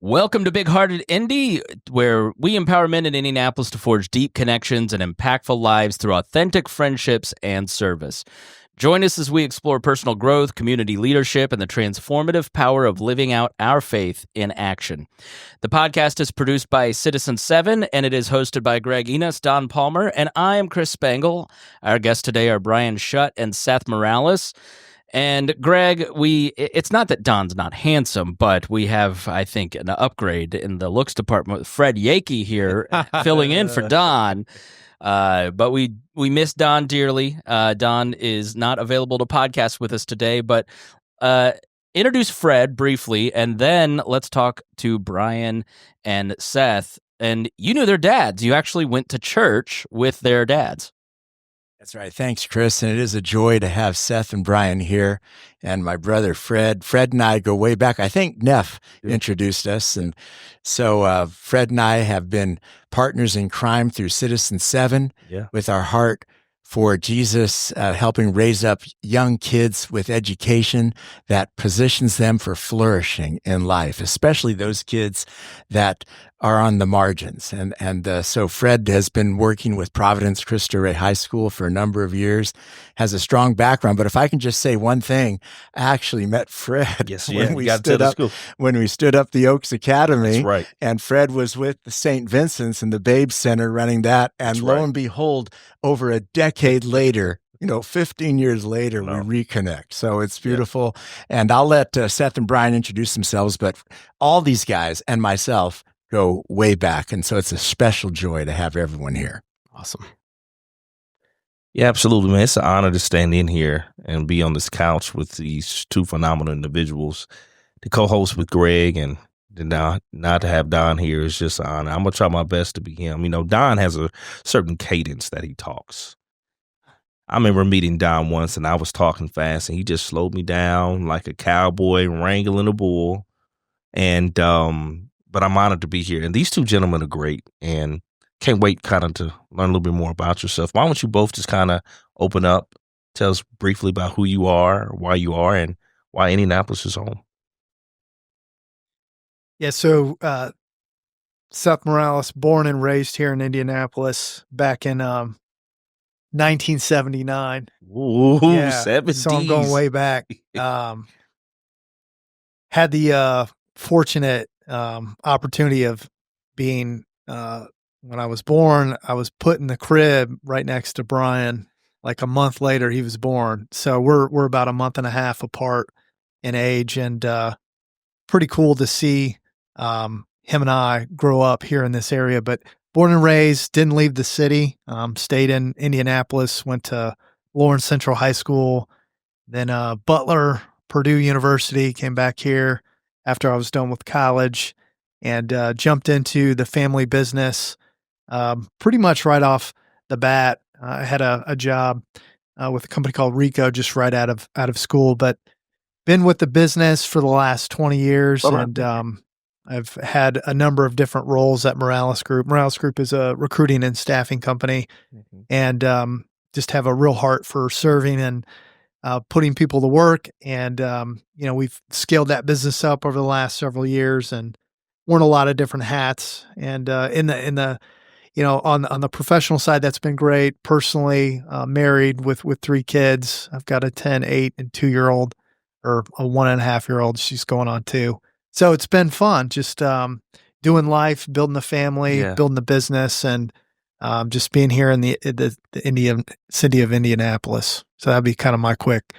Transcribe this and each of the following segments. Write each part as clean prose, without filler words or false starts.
Welcome to Big Hearted Indie, where we empower men in Indianapolis to forge deep connections and impactful lives through authentic friendships and service. Join us as we explore personal growth, community leadership, and the transformative power of living out our faith in action. The podcast is produced by Citizen 7, and it is hosted by Greg Enas, Don Palmer, and I am Chris Spangle. Our guests today are Brian Schutt and Seth Morales. And Greg, it's not that Don's not handsome, but we have, I think, an upgrade in the looks department with Fred Yeakey here filling in for Don. But we miss Don dearly. Don is not available to podcast with us today, but introduce Fred briefly, and then let's talk to Brian and Seth. And you knew their dads. You actually went to church with their dads. That's right. Thanks, Chris. And it is a joy to have Seth and Brian here and my brother, Fred. Fred and I go way back. I think Neff introduced us. And so Fred and I have been partners in crime through Citizen 7 with our heart for Jesus, helping raise up young kids with education that positions them for flourishing in life, especially those kids that are on the margins. And so Fred has been working with Providence Cristo Rey High School for a number of years, has a strong background. But if I can just say one thing, I actually met Fred when we stood up the Oaks Academy. That's right. And Fred was with the St. Vincent's and the Babe Center running that. And lo and behold, over a decade later, 15 years later, we reconnect. So it's beautiful. Yeah. And I'll let Seth and Brian introduce themselves, but all these guys and myself go way back. And so it's a special joy to have everyone here. Awesome. Yeah, absolutely, man. It's an honor to stand in here and be on this couch with these two phenomenal individuals. To co-host with Greg and not to have Don here is just an honor. I'm going to try my best to be him. Don has a certain cadence that he talks. I remember meeting Don once and I was talking fast and he just slowed me down like a cowboy wrangling a bull. And, but I'm honored to be here. And these two gentlemen are great and can't wait kind of to learn a little bit more about yourself. Why don't you both just kind of open up, tell us briefly about who you are, why you are, and why Indianapolis is home. Yeah, so Seth Morales, born and raised here in Indianapolis back in 1979. Ooh, yeah, 70s. So I'm going way back. Had the fortunate opportunity of being, when I was born, I was put in the crib right next to Brian. Like a month later, he was born. So we're about a month and a half apart in age, and pretty cool to see him and I grow up here in this area. But born and raised, didn't leave the city, stayed in Indianapolis, went to Lawrence Central High School, then Butler, Purdue University, came back here after I was done with college, and jumped into the family business pretty much right off the bat. I had a job with a company called Rico just right out of school, but been with the business for the last 20 years. And I've had a number of different roles at Morales Group. Morales Group is a recruiting and staffing company, and just have a real heart for serving and putting people to work. And, we've scaled that business up over the last several years and worn a lot of different hats. And on the professional side, that's been great. Personally, married with 3 kids. I've got a 10, 8, and 2-year-old, or a 1.5-year-old. She's going on 2. So it's been fun, just doing life, building the family, building the business, and just being here in the city of Indianapolis. So that'd be kind of my quick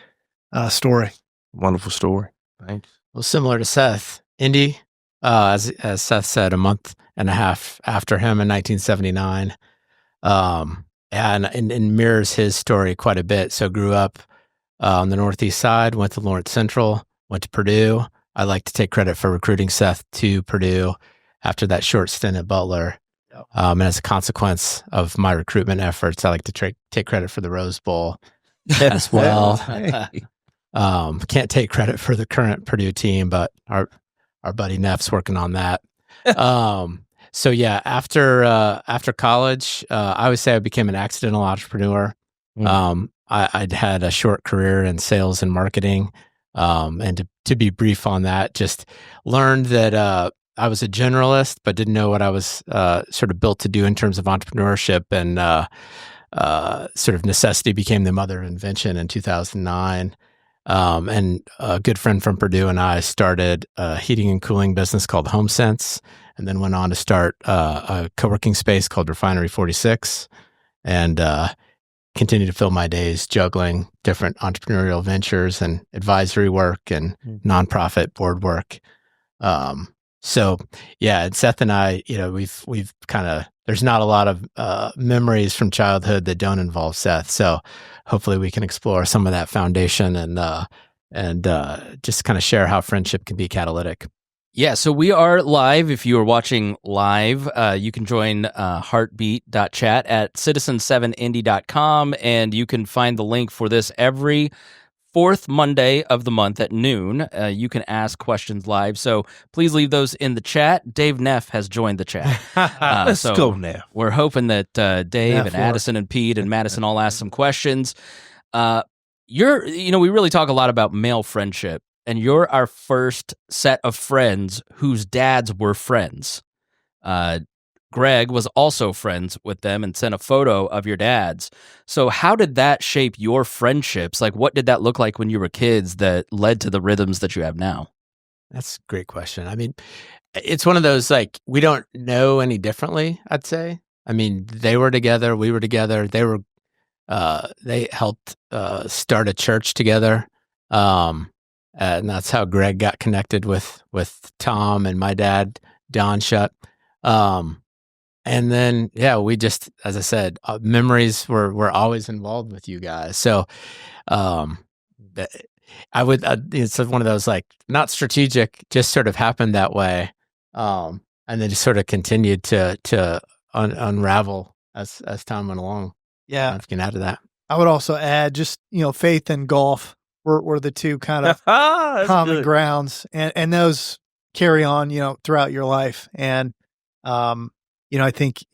story. Wonderful story. Thanks. Well, similar to Seth, Indy, as Seth said, a month and a half after him in 1979, and mirrors his story quite a bit. So grew up on the Northeast side, went to Lawrence Central, went to Purdue. I like to take credit for recruiting Seth to Purdue after that short stint at Butler. And as a consequence of my recruitment efforts, I like to take credit for the Rose Bowl as well. Can't take credit for the current Purdue team, but our buddy Neff's working on that. So yeah, after college, I would say I became an accidental entrepreneur. I'd had a short career in sales and marketing. And to be brief on that, just learned that I was a generalist, but didn't know what I was sort of built to do in terms of entrepreneurship, and sort of necessity became the mother of invention in 2009. And a good friend from Purdue and I started a heating and cooling business called HomeSense, and then went on to start a co-working space called Refinery 46, and continue to fill my days juggling different entrepreneurial ventures and advisory work and nonprofit board work. So yeah, and Seth and I, we've kind of, there's not a lot of memories from childhood that don't involve Seth. So hopefully we can explore some of that foundation and just kind of share how friendship can be catalytic. Yeah, so we are live. If you are watching live, you can join heartbeat.chat at citizen7indy.com, and you can find the link for this every fourth Monday of the month at noon. You can ask questions live, so please leave those in the chat. Dave Neff has joined the chat. Let's go now. We're hoping that Dave Neff and Addison and Pete and Madison all ask some questions. We really talk a lot about male friendship, and you're our first set of friends whose dads were friends. Greg was also friends with them and sent a photo of your dads. So how did that shape your friendships? Like, what did that look like when you were kids that led to the rhythms that you have now? That's a great question. I mean, it's one of those, like, we don't know any differently, I'd say. I mean, they were together, we were together. They helped start a church together. And that's how Greg got connected with Tom and my dad, Don Schutt. And then, we just, as I said, memories were always involved with you guys. So, I would, it's one of those, like, not strategic, just sort of happened that way. And then just sort of continued to unravel as time went along. Yeah. If you can add to that. I would also add just, faith and golf were the two kind of common grounds, and those carry on, throughout your life. And, I think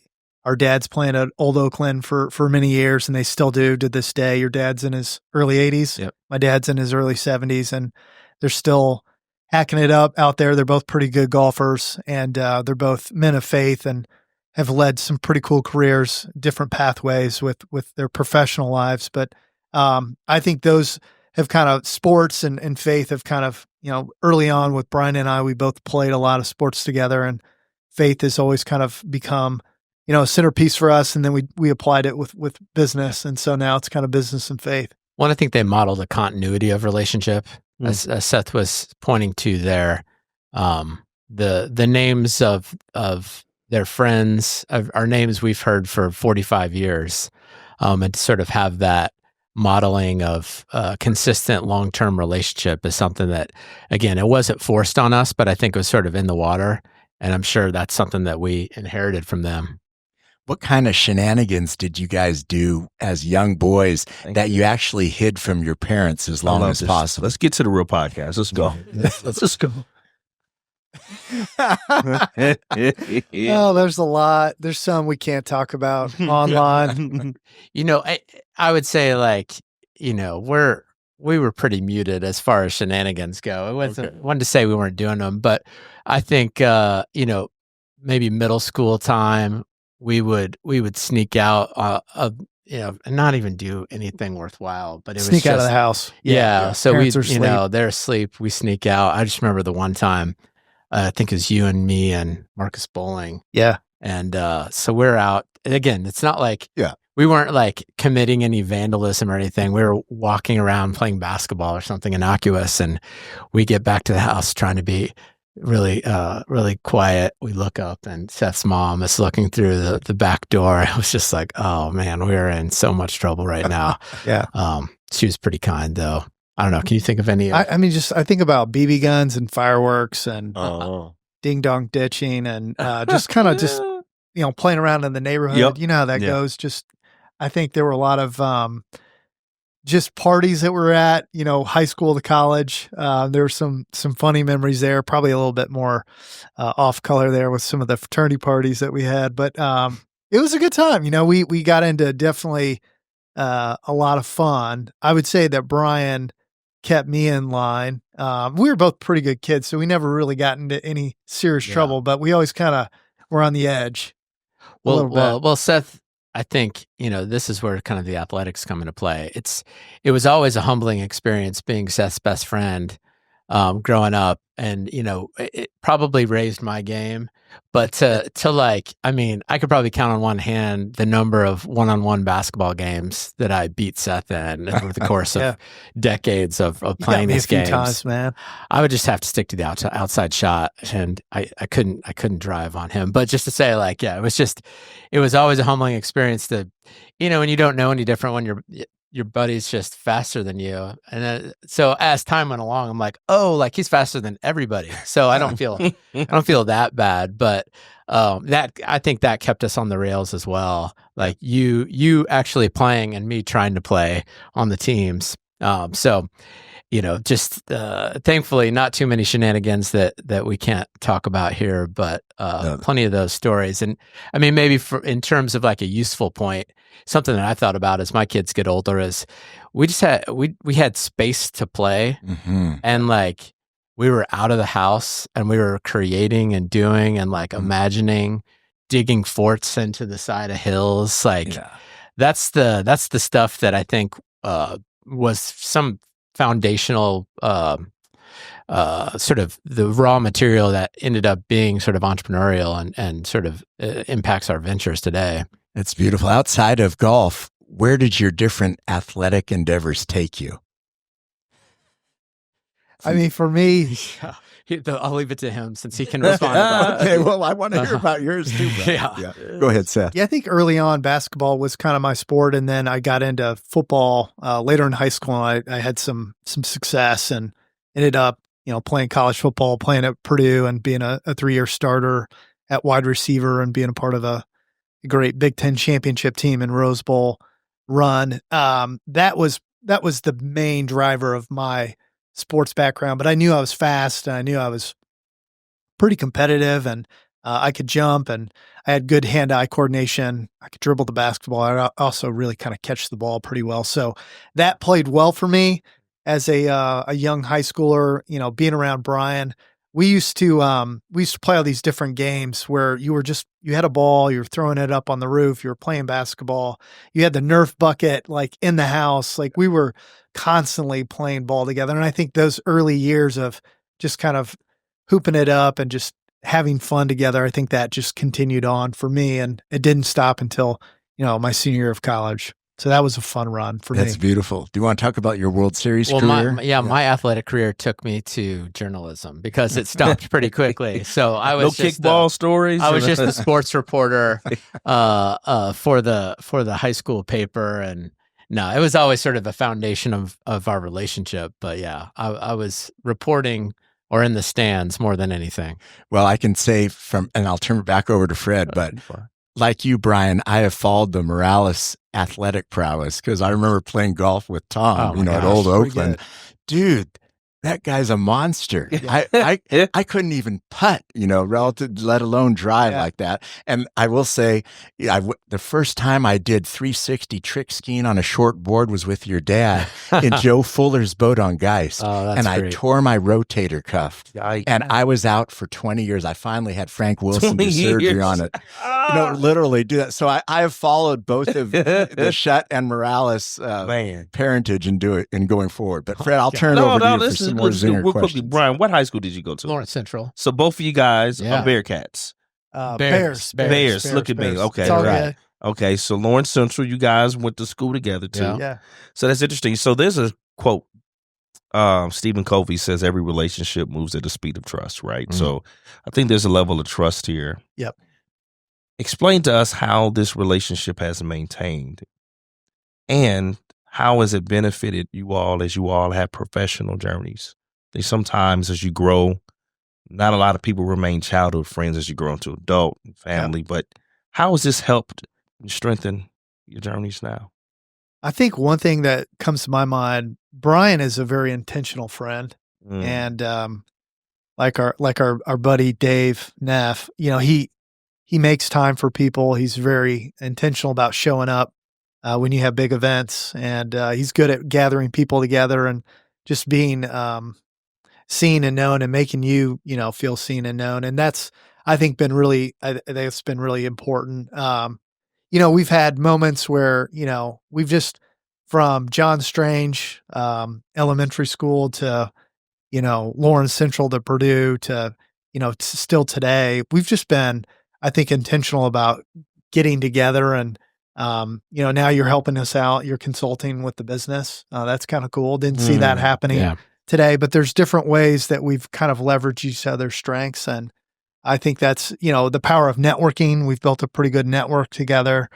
our dad's playing at Old Oakland for many years, and they still do to this day. Your dad's in his early 80s. Yep. My dad's in his early 70s, and they're still hacking it up out there. They're both pretty good golfers, and they're both men of faith and have led some pretty cool careers, different pathways with their professional lives. But I think those have kind of, sports and faith have kind of, early on with Brian and I, we both played a lot of sports together, and faith has always kind of become, a centerpiece for us. And then we applied it with business. And so now it's kind of business and faith. One, I think they modeled a continuity of relationship, as Seth was pointing to there. The names of their friends are names we've heard for 45 years. And to sort of have that modeling of consistent long-term relationship is something that, again, it wasn't forced on us, but I think it was sort of in the water. And I'm sure that's something that we inherited from them. What kind of shenanigans did you guys do as young boys that you actually hid from your parents as long as possible? Let's get to the real podcast. Let's go. Let's just go. Oh, there's a lot. There's some we can't talk about online. I would say, like, we were pretty muted as far as shenanigans go. It wasn't to say we weren't doing them, but I think maybe middle school time we would sneak out and not even do anything worthwhile, but it was sneak out of the house. Yeah. So Parents we, are asleep. they're asleep. We sneak out. I just remember the one time, I think it was you and me and Marcus Bowling. Yeah. And so we're out. And again, it's not like we weren't like committing any vandalism or anything. We were walking around playing basketball or something innocuous, and we get back to the house trying to be really quiet. We look up, and Seth's mom is looking through the back door. I was just like, oh man, we're in so much trouble right now. Yeah. She was pretty kind though. I don't know. Can you think of any? I think about BB guns and fireworks and ding dong ditching and just kind of just playing around in the neighborhood. Yep. You know how that goes. Just, I think there were a lot of just parties that we're at, high school to college. There were some funny memories there, probably a little bit more off color there with some of the fraternity parties that we had, but it was a good time. We got into definitely a lot of fun. I would say that Brian kept me in line. We were both pretty good kids, so we never really got into any serious trouble, but we always kind of were on the edge. Well, Seth, I think, this is where kind of the athletics come into play. It was always a humbling experience being Seth's best friend growing up, and it probably raised my game. But to like, I mean, I could probably count on one hand the number of one-on-one basketball games that I beat Seth in over the course of decades of playing these games. Times, man. I would just have to stick to the outside shot, and I couldn't drive on him. But just to say, like, yeah, it was always a humbling experience to, when you don't know any different, when your buddy's just faster than you. And then, so as time went along, I'm like, oh, like he's faster than everybody. So I don't feel that bad. But I think that kept us on the rails as well. Like you actually playing and me trying to play on the teams. So just thankfully not too many shenanigans that we can't talk about here, but plenty of those stories. And I mean, maybe in terms of like a useful point, something that I thought about as my kids get older is we had space to play, and like we were out of the house and we were creating and doing and like imagining, digging forts into the side of hills. Like that's the stuff that I think was some foundational sort of the raw material that ended up being sort of entrepreneurial and sort of impacts our ventures today. It's beautiful. Outside of golf, where did your different athletic endeavors take you? I mean, for me, I'll leave it to him since he can respond to that. Okay, well, I want to hear about yours too, bro. Yeah. Go ahead, Seth. Yeah, I think early on basketball was kind of my sport, and then I got into football later in high school. And I had some success and ended up, playing college football, playing at Purdue, and being a 3-year starter at wide receiver, and being a part of a great Big Ten championship team and Rose Bowl run. That was the main driver of my sports background, but I knew I was fast, and I knew I was pretty competitive, and I could jump, and I had good hand-eye coordination. I could dribble the basketball. I also really kind of catch the ball pretty well. So that played well for me as a young high schooler, being around Brian. We used to play all these different games where you had a ball, you were throwing it up on the roof, you were playing basketball, you had the Nerf bucket like in the house. Like we were constantly playing ball together. And I think those early years of just kind of hooping it up and just having fun together, I think that just continued on for me, and it didn't stop until, my senior year of college. So that was a fun run for me. That's beautiful. Do you want to talk about your World Series career? My athletic career took me to journalism because it stopped pretty quickly. So I was no kickball stories. I was just the sports reporter for the high school paper, and no, it was always sort of a foundation of our relationship. But yeah, I was reporting or in the stands more than anything. Well, I can say and I'll turn it back over to Fred, but like you, Brian, I have followed the Morales athletic prowess because I remember playing golf with Tom, at Old Oakland. Dude, that guy's a monster. I couldn't even putt, relative, let alone drive like that. And I will say, the first time I did 360 trick skiing on a short board was with your dad in Joe Fuller's boat on Geist. And I tore my rotator cuff. And I was out for 20 years. I finally had Frank Wilson do surgery on it. Literally do that. So I have followed both of the Schutt and Morales parentage and going forward. But Fred, I'll turn it over to you for some more zinger questions. Quickly, Brian, what high school did you go to? Lawrence Central. So both of you guys are Bearcats. Bears. Look at me. Okay, right. Okay, so Lawrence Central, you guys went to school together too. Yeah. So that's interesting. So there's a quote. Stephen Covey says every relationship moves at the speed of trust, right? Mm-hmm. So I think there's a level of trust here. Yep. Explain to us how this relationship has maintained, and how has it benefited you all as you all have professional journeys? Sometimes as you grow, not a lot of people remain childhood friends as you grow into adult and family, but how has this helped strengthen your journeys now? I think one thing that comes to my mind, Brian is a very intentional friend. And like our buddy Dave Neff, he makes time for people. He's very intentional about showing up when you have big events, and he's good at gathering people together and just being seen and known and making you, feel seen and known. And that's, I think, I think it's been really important. We've had moments where, we've just, from John Strange, elementary school to, Lawrence Central to Purdue to, still today, we've just been, I think, intentional about getting together. And, now you're helping us out. You're consulting with the business. That's kind of cool. Didn't see that happening today, but there's different ways that we've kind of leveraged each other's strengths. And I think that's, the power of networking. We've built a pretty good network together.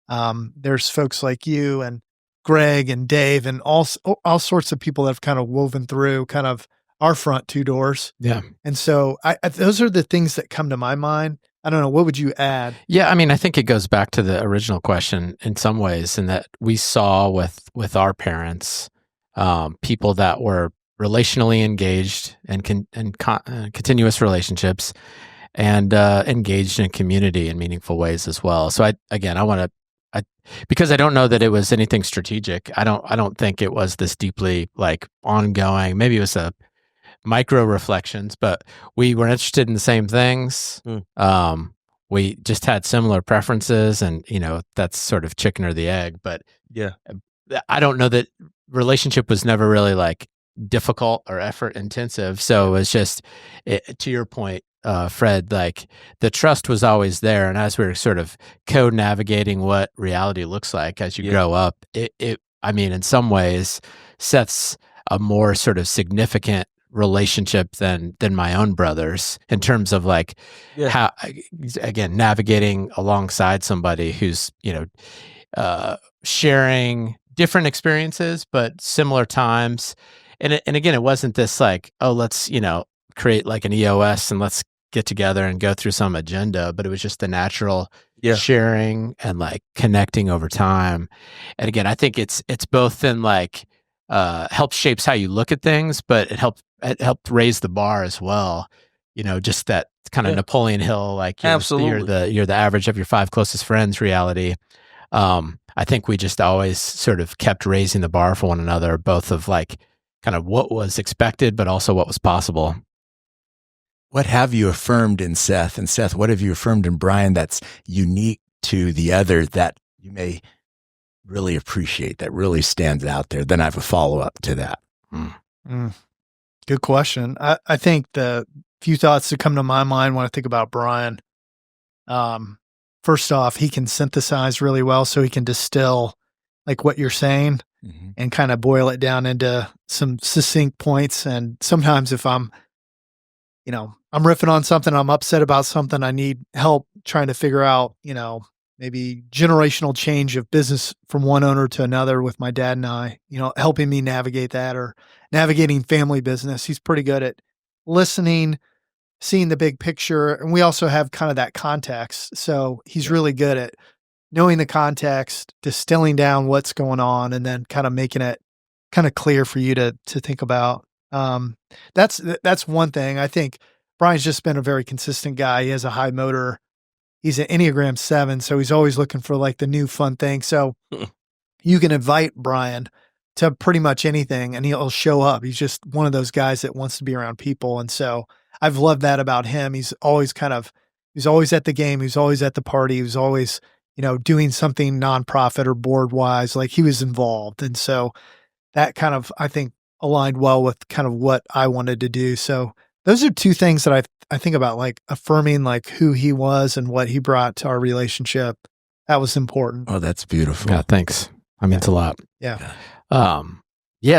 There's folks like you and Greg and Dave and all sorts of people that have kind of woven through kind of our front two doors. Yeah. And so those are the things that come to my mind. I don't know. What would you add? Yeah. I mean, I think it goes back to the original question in some ways, in that we saw with our parents, people that were relationally engaged and continuous relationships, and engaged in community in meaningful ways as well. So because I don't know that it was anything strategic. I don't think it was this deeply like ongoing. Maybe it was a micro reflections, but we were interested in the same things. We just had similar preferences, and that's sort of chicken or the egg. But yeah, I don't know that relationship was never really like difficult or effort intensive. So it was just, to your point, Fred, like the trust was always there. And as we were sort of co-navigating what reality looks like as you grow up, I mean, in some ways, Seth's a more sort of significant relationship than my own brothers, in terms of like how, again, navigating alongside somebody who's, sharing different experiences, but similar times. And again, it wasn't this like, oh, let's, create like an EOS and let's get together and go through some agenda, but it was just the natural sharing and like connecting over time. And again, I think it's both in like, helps shapes how you look at things, but it helped raise the bar as well. Just that kind of Napoleon Hill, like you're the average of your 5 closest friends reality. I think we just always sort of kept raising the bar for one another, both of like kind of what was expected, but also what was possible. What have you affirmed in Seth? And Seth, what have you affirmed in Brian that's unique to the other that you may really appreciate, that really stands out there? Then I have a follow-up to that. Good question. I think the few thoughts that come to my mind when I think about Brian, first off, he can synthesize really well, so he can distill like what you're saying and kind of boil it down into some succinct points. And sometimes if I'm riffing on something, I'm upset about something, I need help trying to figure out, maybe generational change of business from one owner to another with my dad and I, helping me navigate that, or navigating family business. He's pretty good at listening, seeing the big picture. And we also have kind of that context. So he's really good at knowing the context, distilling down what's going on, and then kind of making it kind of clear for you to think about. That's one thing. I think Brian's just been a very consistent guy. He has a high motor. He's an Enneagram 7, so he's always looking for like the new fun thing. So you can invite Brian to pretty much anything and he'll show up. He's just one of those guys that wants to be around people. And so I've loved that about him. He's always at the game. He's always at the party. He was always, doing something nonprofit or board wise, like he was involved. And so that kind of, I think, aligned well with kind of what I wanted to do. So those are two things that I think about, like affirming like who he was and what he brought to our relationship. That was important. Oh, that's beautiful. Yeah, thanks. I mean, it's a lot. Yeah.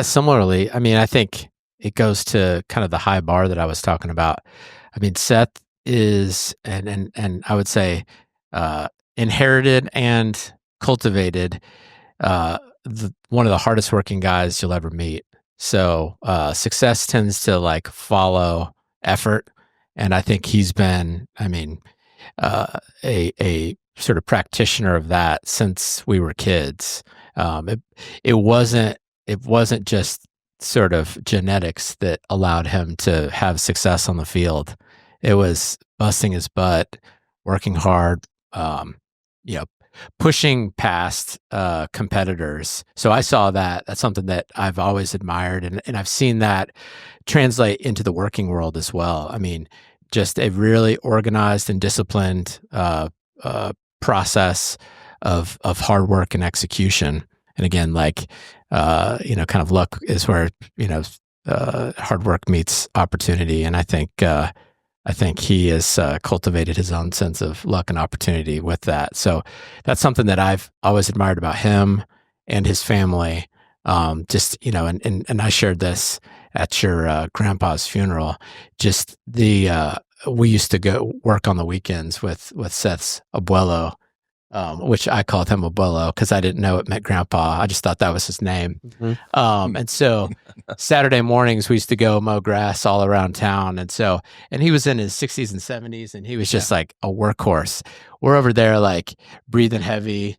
Similarly, I mean, I think it goes to kind of the high bar that I was talking about. I mean, Seth is, and I would say, inherited and cultivated, one of the hardest working guys you'll ever meet. So success tends to like follow effort. And I think he's been, a sort of practitioner of that since we were kids. It wasn't just sort of genetics that allowed him to have success on the field. It was busting his butt, working hard, pushing past competitors. So I saw that. That's something that I've always admired, and I've seen that translate into the working world as well. I mean, just a really organized and disciplined process of hard work and execution. And again, like kind of luck is where hard work meets opportunity, and I think he has cultivated his own sense of luck and opportunity with that. So that's something that I've always admired about him and his family. And I shared this at your grandpa's funeral. Just we used to go work on the weekends with Seth's abuelo, which I called him abuelo because I didn't know it meant grandpa. I just thought that was his name. Mm-hmm. And so Saturday mornings we used to go mow grass all around town. And he was in his 60s and 70s, and he was just like a workhorse. We're over there like breathing heavy,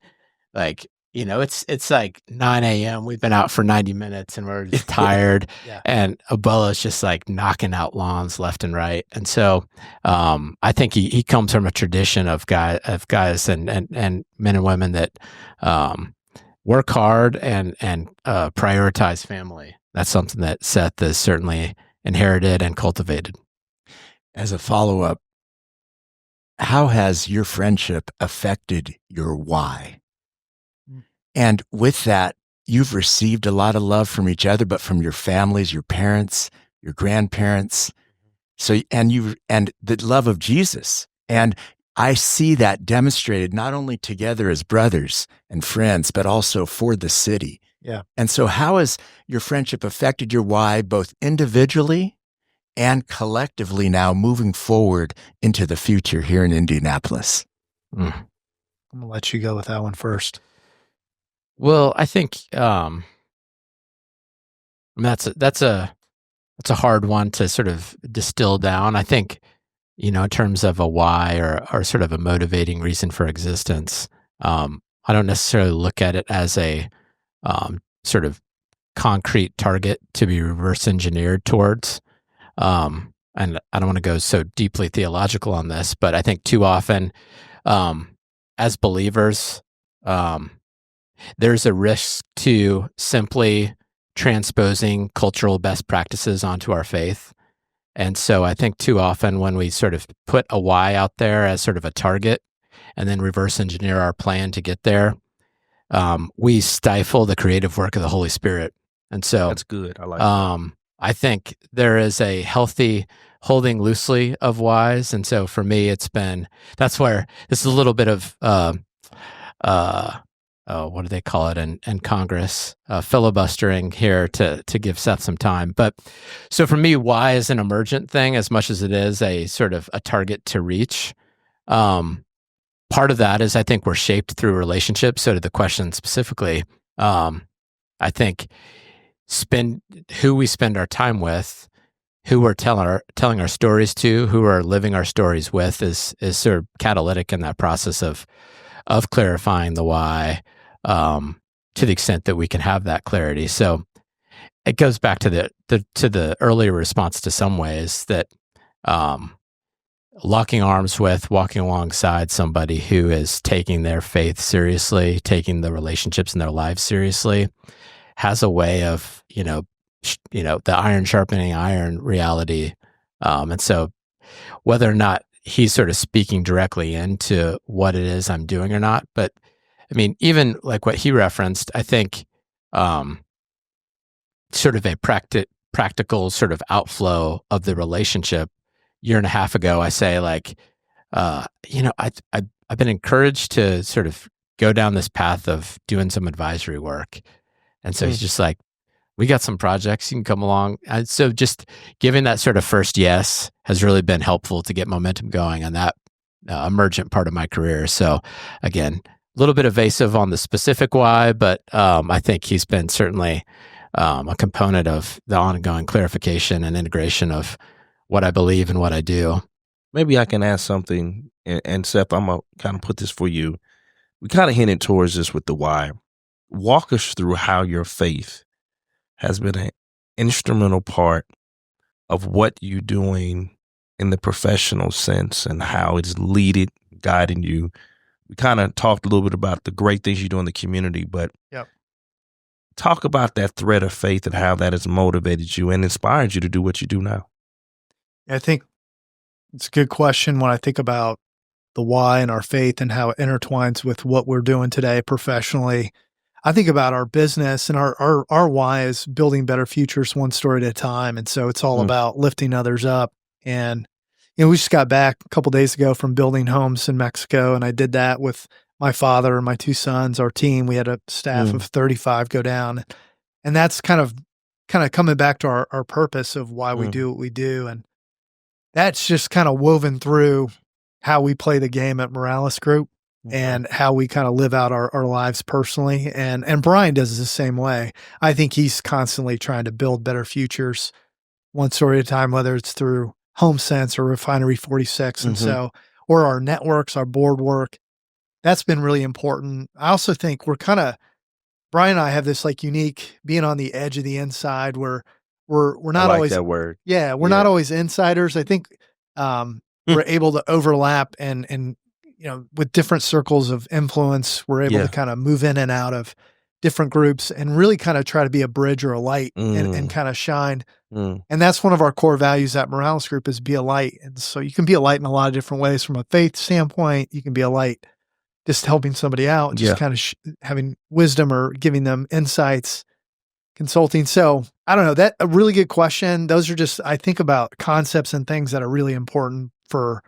like, it's like 9 a.m. We've been out for 90 minutes and we're just tired. And abuelo's just like knocking out lawns left and right. And so I think he comes from a tradition of guys and men and women that work hard and prioritize family. That's something that Seth has certainly inherited and cultivated. As a follow-up, how has your friendship affected your why? And with that, you've received a lot of love from each other, but from your families, your parents, your grandparents. So, and the love of Jesus. And I see that demonstrated not only together as brothers and friends, but also for the city. Yeah. And so how has your friendship affected your why, both individually and collectively now moving forward into the future here in Indianapolis? I'm going to let you go with that one first. Well, I think that's a hard one to sort of distill down. I think, in terms of a why or sort of a motivating reason for existence, I don't necessarily look at it as a sort of concrete target to be reverse engineered towards. And I don't want to go so deeply theological on this, but I think too often as believers, there's a risk to simply transposing cultural best practices onto our faith. And so I think too often when we sort of put a why out there as sort of a target and then reverse engineer our plan to get there, we stifle the creative work of the Holy Spirit. And so that's good. I like that. I think there is a healthy holding loosely of whys. And so for me, that's where this is a little bit of, what do they call it in Congress? Filibustering here to give Seth some time. But so for me, why is an emergent thing as much as it is a sort of a target to reach. Part of that is I think we're shaped through relationships. So to the question specifically, I think who we spend our time with, who we're telling our stories to, who we're living our stories with is sort of catalytic in that process of clarifying the why, to the extent that we can have that clarity. So it goes back to the earlier response to some ways that locking arms with, walking alongside somebody who is taking their faith seriously, taking the relationships in their lives seriously, has a way of the iron sharpening iron reality. And so whether or not he's sort of speaking directly into what it is I'm doing or not, but I mean, even like what he referenced, I think sort of a practical sort of outflow of the relationship. Year and a half ago, I say like, I've been encouraged to sort of go down this path of doing some advisory work. And so he's just like, we got some projects, you can come along. And so just giving that sort of first yes has really been helpful to get momentum going on that emergent part of my career. So again, a little bit evasive on the specific why, but I think he's been certainly a component of the ongoing clarification and integration of what I believe and what I do. Maybe I can ask something, and Seth, I'm going to kind of put this for you. We kind of hinted towards this with the why. Walk us through how your faith has been an instrumental part of what you're doing in the professional sense and how it's guiding you we kind of talked a little bit about the great things you do in the community, but Yep. talk about that thread of faith and how that has motivated you and inspired you to do what you do now. I think it's a good question when I think about the why and our faith and how it intertwines with what we're doing today professionally. I think about our business, and our why is building better futures one story at a time. And so it's all about lifting others up. And, we just got back a couple of days ago from building homes in Mexico. And I did that with my father and my two sons, our team. We had a staff of 35 go down. And that's kind of coming back to our purpose of why we do what we do. And that's just kind of woven through how we play the game at Morales Group and how we kind of live out our lives personally. And Brian does the same way. I think he's constantly trying to build better futures one story at a time, whether it's through HomeSense or Refinery 46. And so, or our networks, our board work, that's been really important. I also think Brian and I have this like unique being on the edge of the inside where we're not always that word. Yeah, we're not always insiders. I think we're able to overlap and with different circles of influence, we're able to kind of move in and out of different groups and really kind of try to be a bridge or a light and kind of shine. And that's one of our core values at Morales Group is be a light. And so you can be a light in a lot of different ways. From a faith standpoint, you can be a light just helping somebody out and just kind of having wisdom or giving them insights, consulting. So I don't know, that a really good question. Those are just, I think about concepts and things that are really important for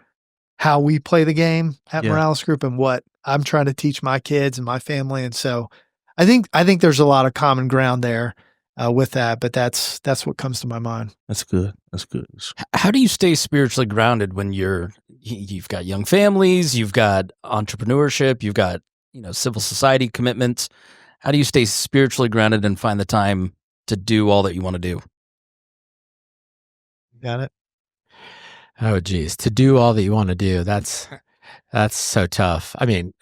how we play the game at Morales Group and what I'm trying to teach my kids and my family. And so I think there's a lot of common ground there with that, but that's what comes to my mind. That's good. That's good. How do you stay spiritually grounded when you've got young families, you've got entrepreneurship, you've got, civil society commitments? How do you stay spiritually grounded and find the time to do all that you want to do? Got it? Oh, geez. To do all that you want to do. That's so tough. I mean,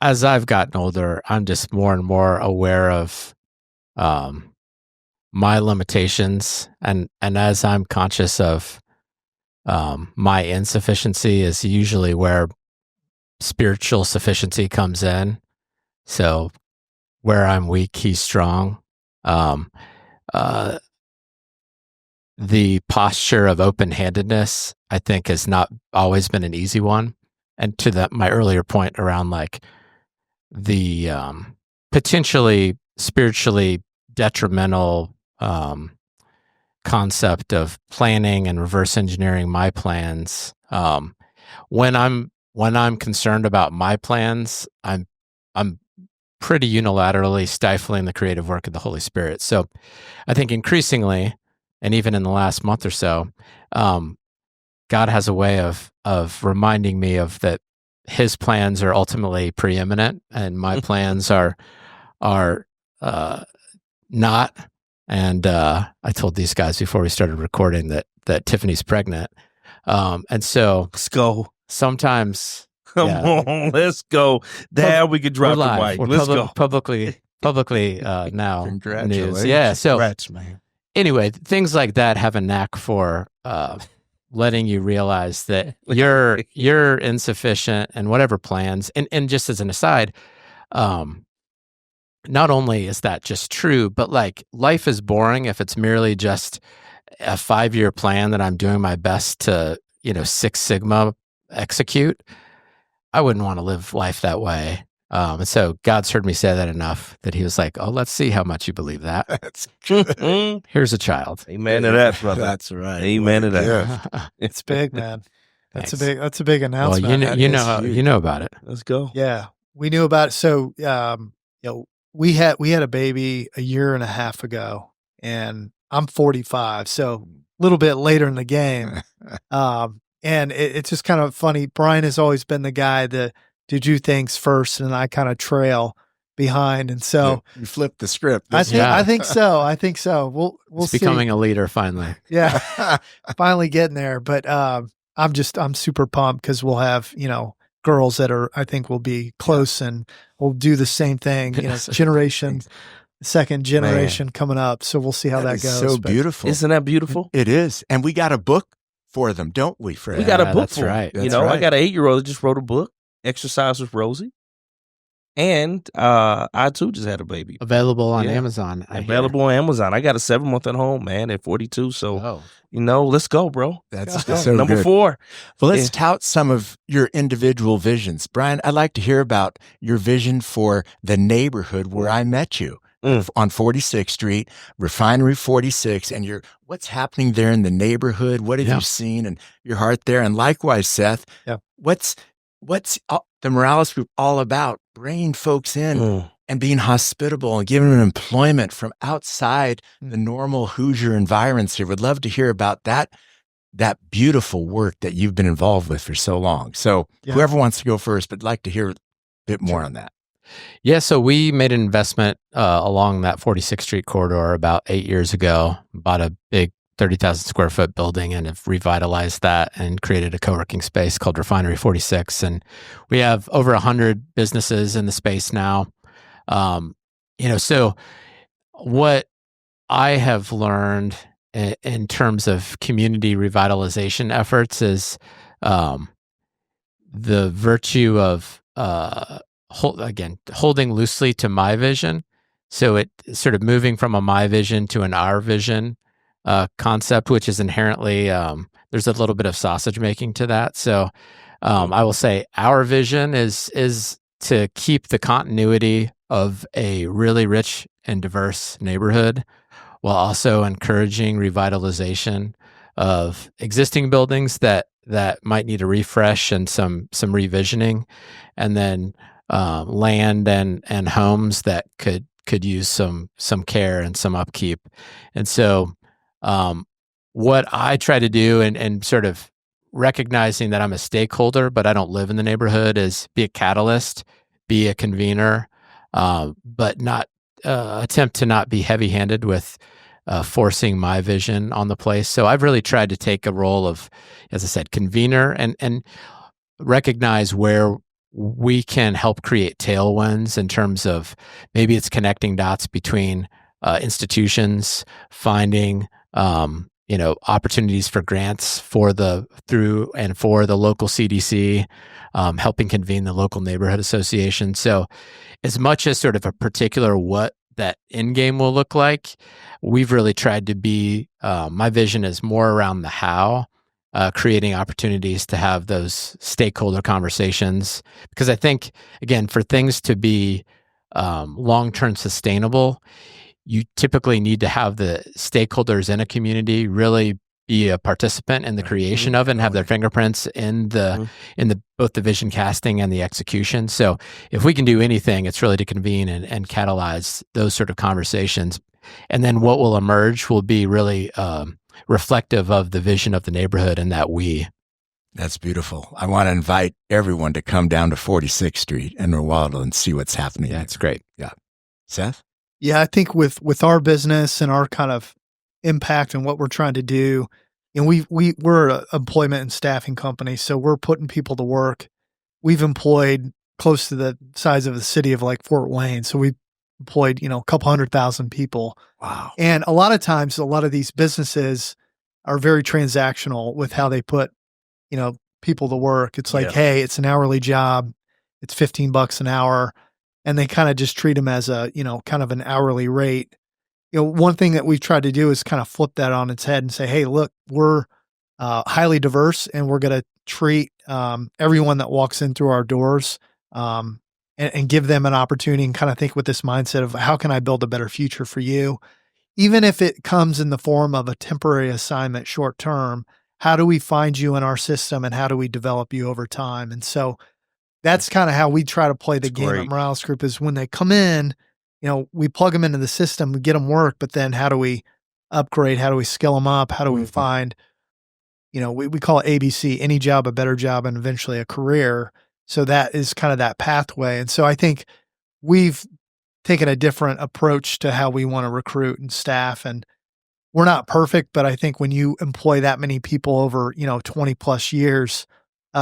as I've gotten older, I'm just more and more aware of my limitations. And as I'm conscious of my insufficiency is usually where spiritual sufficiency comes in. So where I'm weak, he's strong. The posture of open-handedness, I think, has not always been an easy one. And to my earlier point around like the potentially spiritually detrimental concept of planning and reverse engineering my plans. When I'm concerned about my plans, I'm pretty unilaterally stifling the creative work of the Holy Spirit. So I think increasingly, and even in the last month or so, God has a way of reminding me of that his plans are ultimately preeminent and my plans are not. And I told these guys before we started recording that Tiffany's pregnant. And so let's go. Sometimes Come on, let's go. There we could drop the mic. Let's go. Publicly now. Congratulations. News. Yeah. So Congrats, man. Anyway, things like that have a knack for letting you realize that you're insufficient and whatever plans. And just as an aside, not only is that just true, but like life is boring if it's merely just a 5-year plan that I'm doing my best to, Six Sigma execute. I wouldn't want to live life that way. And so God's heard me say that enough that he was like, oh, let's see how much you believe that. That's good. Here's a child. Amen to that, brother. That's right. Amen to that. Yeah. It's big, man. That's Thanks. a big announcement. Well, you know about it. Let's go. Yeah, we knew about it. So, we had a baby a year and a half ago, and I'm 45, so a little bit later in the game. And it's just kind of funny. Brian has always been the guy that to do things first, and I kind of trail behind. And so you flipped the script. I think so. We'll It's see. becoming a leader finally. Yeah, finally getting there. But I'm super pumped because we'll have girls that I think will be close and will do the same thing. Second generation coming up. So we'll see how that is goes. so But beautiful. Isn't that beautiful? It is. And we got a book for them, don't we, Fred? We got a Yeah, book that's for 'em. right. You That's know, I right. got an 8-year-old that just wrote a book, Exercise with Rosie. And I too just had a baby. Available on Yeah. Amazon. I hear. Available on Amazon. I got a 7-month at home, man, at 42. So, Oh, you know, let's go, bro. That's Let's so go. Number good. 4. Well, let's Yeah. tout some of your individual visions. Brian, I'd like to hear about your vision for the neighborhood where I met you on 46th Street, Refinery 46, and what's happening there in the neighborhood? What have Yeah. you seen and your heart there? And likewise, Seth, Yeah. what's the Morales Group all about? Bringing folks in and being hospitable and giving them employment from outside the normal Hoosier environs here. Would love to hear about that beautiful work that you've been involved with for so long. So whoever wants to go first, but I'd like to hear a bit more on that. Yeah, so we made an investment along that 46th Street corridor about 8 years ago, bought a big 30,000 square foot building and have revitalized that and created a co-working space called Refinery 46. And we have over 100 businesses in the space now. So what I have learned in terms of community revitalization efforts is the virtue of holding loosely to my vision. So it sort of moving from a my vision to an our vision concept, which is inherently there's a little bit of sausage making to that. So I will say our vision is to keep the continuity of a really rich and diverse neighborhood, while also encouraging revitalization of existing buildings that might need a refresh and some revisioning, and then land and homes that could use some care and some upkeep. And so what I try to do and sort of recognizing that I'm a stakeholder, but I don't live in the neighborhood, is be a catalyst, be a convener, but not attempt to not be heavy-handed with forcing my vision on the place. So I've really tried to take a role of, as I said, convener and recognize where we can help create tailwinds in terms of maybe it's connecting dots between institutions, finding opportunities for grants for the local CDC, helping convene the local neighborhood association. So as much as sort of a particular what that end game will look like, we've really tried to be, my vision is more around the how, creating opportunities to have those stakeholder conversations. Because I think, again, for things to be long-term sustainable, you typically need to have the stakeholders in a community really be a participant in the creation of it and have their fingerprints in both the vision casting and the execution. So if we can do anything, it's really to convene and catalyze those sort of conversations. And then what will emerge will be really reflective of the vision of the neighborhood and that we. That's beautiful. I want to invite everyone to come down to 46th Street in Rowaldo and see what's happening. Yeah, it's great. Yeah. Seth? Yeah, I think with our business and our kind of impact and what we're trying to do, we're an employment and staffing company, so we're putting people to work. We've employed close to the size of the city of like Fort Wayne, so we employed a couple 100,000 people. Wow. And a lot of times, a lot of these businesses are very transactional with how they put people to work. It's like, hey, it's an hourly job, it's $15 an hour. And they kind of just treat them as a, kind of an hourly rate. One thing that we've tried to do is kind of flip that on its head and say, hey, look, we're highly diverse and we're going to treat everyone that walks in through our doors and give them an opportunity and kind of think with this mindset of how can I build a better future for you? Even if it comes in the form of a temporary assignment short term, how do we find you in our system and how do we develop you over time? And so that's kind of how we try to play the game at Morales Group is when they come in, we plug them into the system, we get them work, but then how do we upgrade? How do we skill them up? How do we find, we call it ABC, any job, a better job, and eventually a career. So that is kind of that pathway. And so I think we've taken a different approach to how we want to recruit and staff. And we're not perfect, but I think when you employ that many people over, 20 plus years,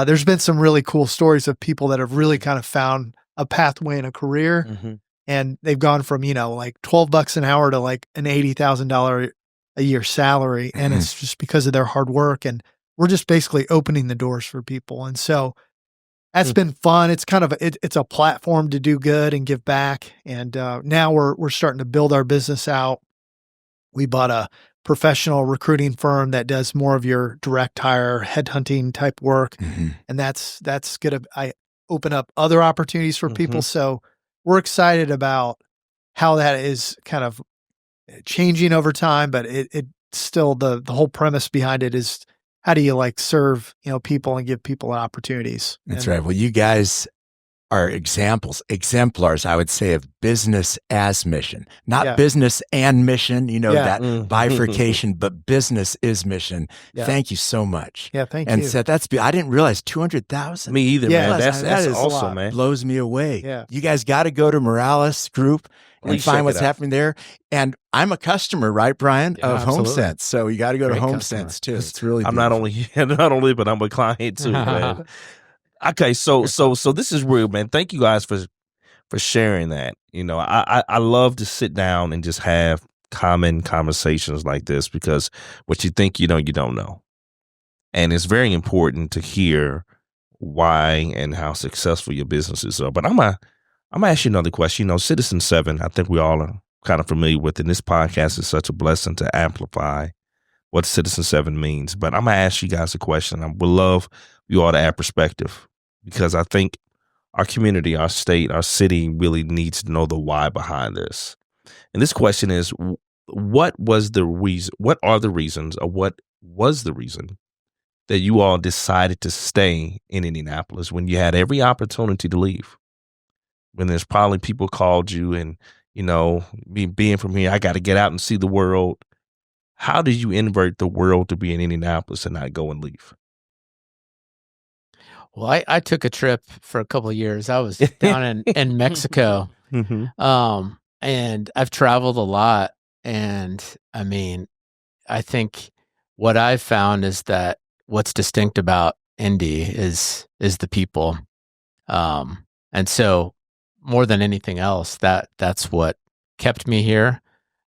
there's been some really cool stories of people that have really kind of found a pathway in a career and they've gone from, like $12 an hour to like an $80,000 a year salary. And it's just because of their hard work. And we're just basically opening the doors for people. And so that's been fun. It's kind of it's a platform to do good and give back. And now we're starting to build our business out. We bought a professional recruiting firm that does more of your direct hire, headhunting type work, and that's gonna open up other opportunities for people. So we're excited about how that is kind of changing over time. But it still the whole premise behind it is, how do you like serve, people and give people opportunities? That's right. Well, you guys are exemplars, I would say, of business as mission, not business and mission, that bifurcation, but business is mission. Yeah. Thank you so much. Yeah, thank you. And Seth, I didn't realize 200,000. Me either, man. That's awesome, man. Blows me away. Yeah. You guys got to go to Morales Group and find what's happening there. And I'm a customer, right, Brian, of HomeSense. So you got to go to HomeSense too. It's really beautiful. I'm not only, but I'm a client too, man. Okay, so this is real, man. Thank you guys for sharing that. I love to sit down and just have common conversations like this, because what you think you don't know. And it's very important to hear why and how successful your businesses are. But I'm gonna ask you another question. Citizen 7, I think we all are kind of familiar with, and this podcast is such a blessing to amplify what Citizen 7 means. But I'm gonna ask you guys a question. I would love you all to add perspective, because I think our community, our state, our city really needs to know the why behind this. And this question is, what are the reasons, or what was the reason that you all decided to stay in Indianapolis when you had every opportunity to leave? When there's probably people called you and, me being from here, I got to get out and see the world. How did you invert the world to be in Indianapolis and not go and leave? Well, I took a trip for a couple of years. I was down in Mexico, and I've traveled a lot. And I mean, I think what I've found is that what's distinct about Indy is the people. And so more than anything else, that's what kept me here.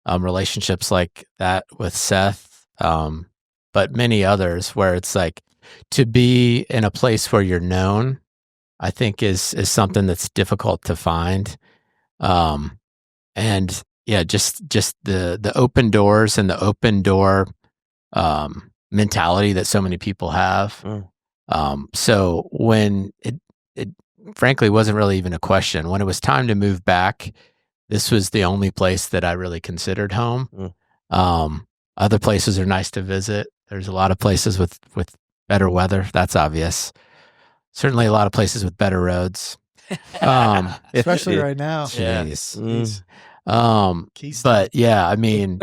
Relationships like that with Seth, but many others, where it's like, to be in a place where you're known, I think is something that's difficult to find. And yeah, just the open doors and the open door mentality that so many people have. So when it frankly wasn't really even a question. When it was time to move back, this was the only place that I really considered home. Other places are nice to visit. There's a lot of places with better weather. That's obvious. Certainly a lot of places with better roads. Especially right now. Jeez. But yeah, I mean,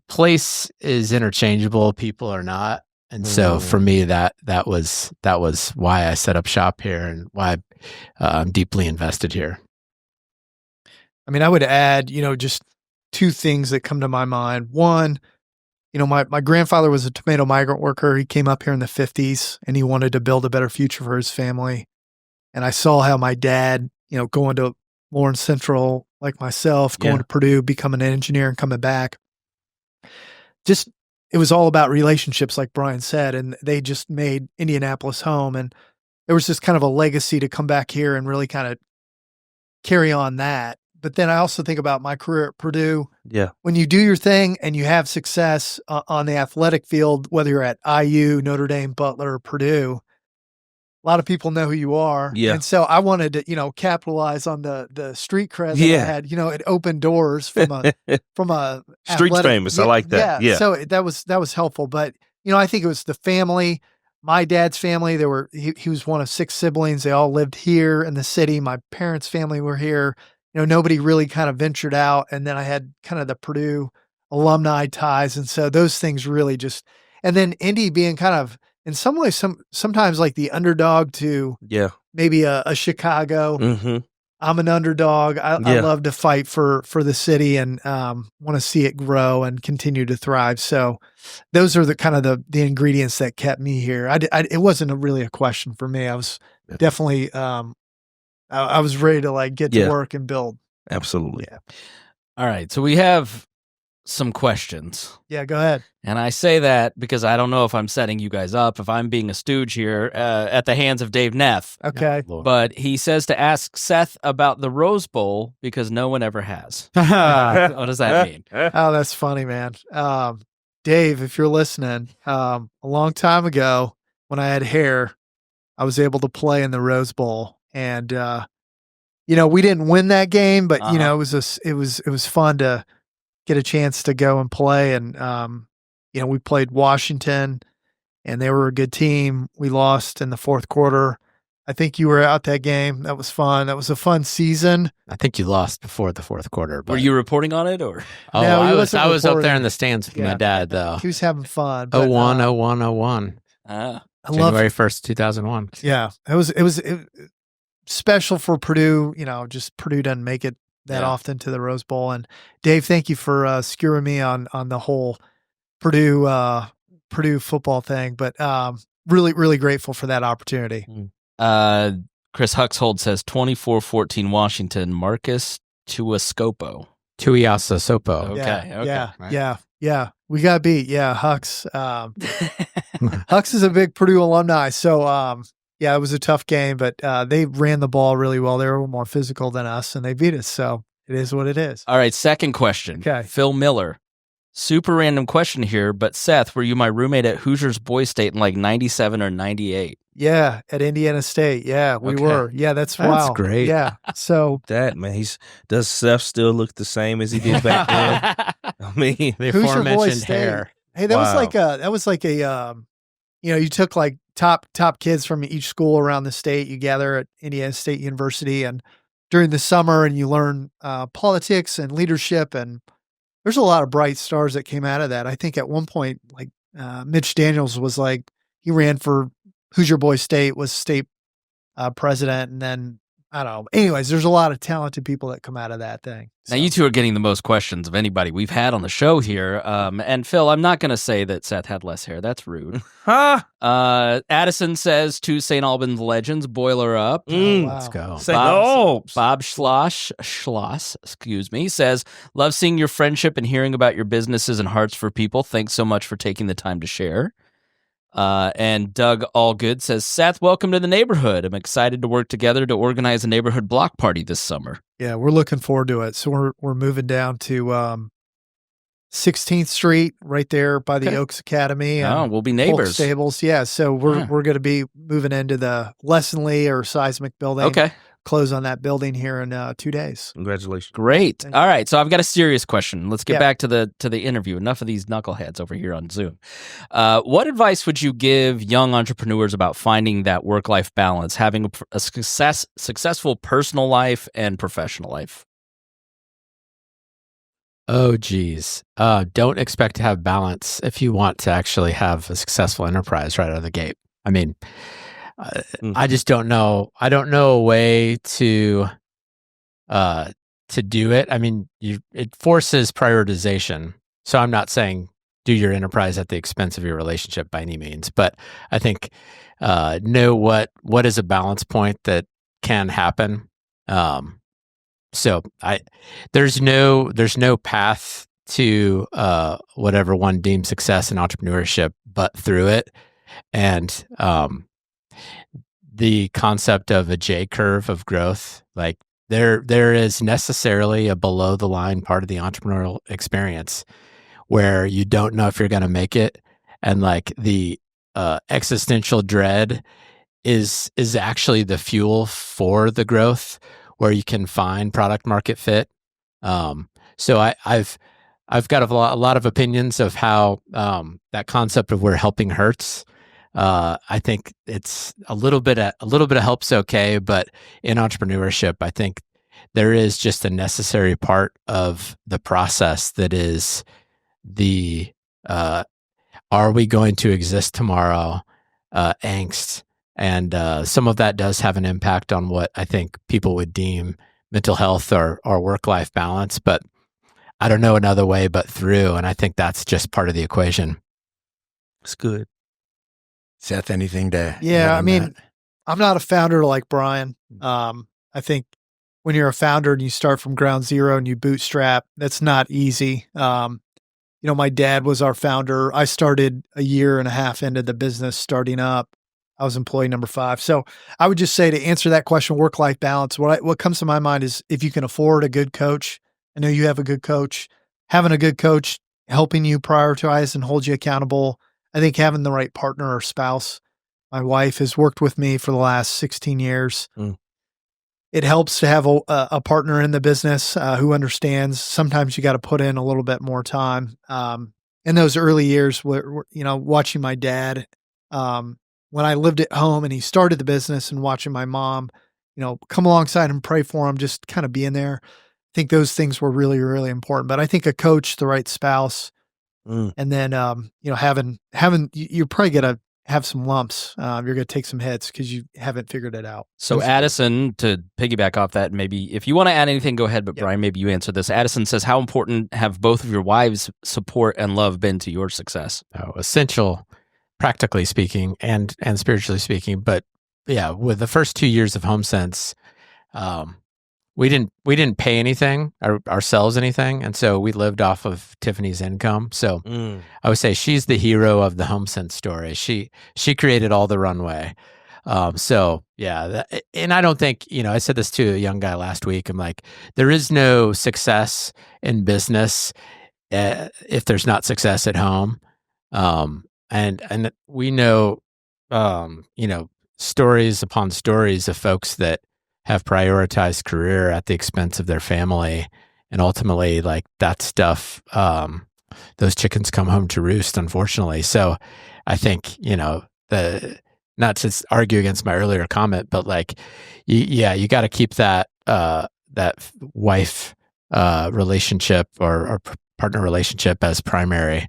place is interchangeable. People are not. And so for me, that was why I set up shop here and why I'm deeply invested here. I mean, I would add, just two things that come to my mind. One, my grandfather was a tomato migrant worker. He came up here in the 50s and he wanted to build a better future for his family. And I saw how my dad, going to Lawrence Central, like myself, going to Purdue, becoming an engineer and coming back. It was all about relationships, like Brian said, and they just made Indianapolis home. And there was just kind of a legacy to come back here and really kind of carry on that. But then I also think about my career at Purdue. Yeah. When you do your thing and you have success on the athletic field, whether you're at IU, Notre Dame, Butler, or Purdue, a lot of people know who you are. Yeah. And so I wanted to, capitalize on the street cred that I had. It opened doors from a street athletic, famous. I like that. Yeah. So that was helpful. But I think it was the family. My dad's family. He was one of 6 siblings. They all lived here in the city. My parents' family were here. Nobody really kind of ventured out. And then I had kind of the Purdue alumni ties. And so those things really and then Indy being kind of, in some ways, sometimes like the underdog to maybe a Chicago. Mm-hmm. I'm an underdog. I love to fight for the city and want to see it grow and continue to thrive. So those are the kind of the ingredients that kept me here. It wasn't really a question for me. I was definitely I was ready to get to work and build. Absolutely. Yeah. All right. So we have some questions. Yeah, go ahead. And I say that because I don't know if I'm setting you guys up, if I'm being a stooge here at the hands of Dave Neff. Okay. But he says to ask Seth about the Rose Bowl because no one ever has. Oh, What does that mean? that's funny, man. Dave, if you're listening, a long time ago when I had hair, I was able to play in the Rose Bowl, and we didn't win that game, but it was fun to get a chance to go and play. And we played Washington, and they were a good team. We lost in the fourth quarter. I think you were out that game. That was fun. That was a fun season. I think you lost before the fourth quarter. But... Were you reporting on it, or? Oh, No, I he was wasn't up there reporting. in the stands with my dad, though. He was having fun. But, 01. Ah. January 1st, 2001. Yeah, it was special for Purdue. Just Purdue doesn't make it that often to the Rose Bowl. And Dave, thank you for skewering me on the whole Purdue football thing. But really, really grateful for that opportunity. Chris Huxhold says 24-14 Washington. Marcus Tuiasosopo. Tuiasosopo. Okay. Yeah. We got beat. Yeah, Hux. Hux is a big Purdue alumni. So, it was a tough game, but they ran the ball really well. They were more physical than us, and they beat us. So it is what it is. All right, second question. Okay. Phil Miller. Super random question here, but Seth, were you my roommate at Hoosiers Boys State in like 97 or 98? Yeah, at Indiana State. Yeah, we were. Yeah, that's wild. Great. Yeah. So That man, does Seth still look the same as he did back then? I mean, The Hoosier Boys aforementioned State. hair. Hey, that was like a you took like top kids from each school around the state. You gather at Indiana State University, and during the summer, and you learn politics and leadership. And there's a lot of bright stars that came out of that. I think at one point, like Mitch Daniels was like, he ran for Hoosier Boys State, was state president, and then I don't know. Anyways, there's a lot of talented people that come out of that thing. Now, you two are getting the most questions of anybody we've had on the show here. And Phil, I'm not going to say that Seth had less hair. That's rude. Addison says, two St. Albans legends, boiler up. Oh, wow. Let's go. Bob Schloss, excuse me, says, love seeing your friendship and hearing about your businesses and hearts for people. Thanks so much for taking the time to share. And Doug Allgood says, Seth, welcome to the neighborhood. I'm excited to work together to organize a neighborhood block party this summer. Yeah, we're looking forward to it. So we're moving down to 16th Street, right there by the Oaks Academy. Oh, we'll be neighbors. Polk Stables. Yeah, so we're going to be moving into the Lesson Lee or Seismic building. Okay. Close on that building here in 2 days. Congratulations. Great. Thank All right, so I've got a serious question. Let's get Yeah. back to the interview. Enough of these knuckleheads over here on Zoom. What advice would you give young entrepreneurs about finding that work-life balance, having a successful personal life and professional life? Oh, geez. Don't expect to have balance if you want to actually have a successful enterprise right out of the gate. I mean, I just don't know. I don't know a way to do it. I mean, it forces prioritization. So I'm not saying do your enterprise at the expense of your relationship by any means, but I think know what is a balance point that can happen. So there's no path to whatever one deems success in entrepreneurship, but through it. And the concept of a J curve of growth, like there is necessarily a below the line part of the entrepreneurial experience where you don't know if you're going to make it, and like the existential dread is actually the fuel for the growth, where you can find product market fit. So I've got a lot of opinions of how that concept of where helping hurts. I think it's a little bit of help's okay, but in entrepreneurship, I think there is just a necessary part of the process that is the are we going to exist tomorrow angst. And some of that does have an impact on what I think people would deem mental health or work-life balance, but I don't know another way but through. And I think that's just part of the equation. It's good. Seth, anything to Yeah, add I on mean, that? I'm not a founder like Brian. I think when you're a founder and you start from ground zero and you bootstrap, that's not easy. my dad was our founder. I started a year and a half into the business starting up. I was employee number 5. So I would just say, to answer that question, work-life balance, what comes to my mind is, if you can afford a good coach, I know you have a good coach, having a good coach helping you prioritize and hold you accountable. I think having the right partner or spouse. My wife has worked with me for the last 16 years. It helps to have a partner in the business who understands. Sometimes you got to put in a little bit more time. In those early years, watching my dad, when I lived at home and he started the business, and watching my mom, come alongside him, pray for him, just kind of being there. I think those things were really, really important. But I think a coach, the right spouse, and then, having, you're probably going to have some lumps. You're going to take some hits because you haven't figured it out. So Addison, to piggyback off that, maybe if you want to add anything, go ahead. But Brian, maybe you answer this. Addison says, how important have both of your wives' support and love been to your success? Oh, essential, practically speaking and spiritually speaking. But yeah, with the first 2 years of HomeSense, we didn't pay anything ourselves anything, and so we lived off of Tiffany's income. So I would say she's the hero of the HomeSense story. She created all the runway. So yeah, and I don't think, I said this to a young guy last week. I'm like, there is no success in business if there's not success at home. And we know, stories upon stories of folks that have prioritized career at the expense of their family. And ultimately, like, that stuff, those chickens come home to roost, unfortunately. So I think, not to argue against my earlier comment, but like, you got to keep that wife relationship or partner relationship as primary.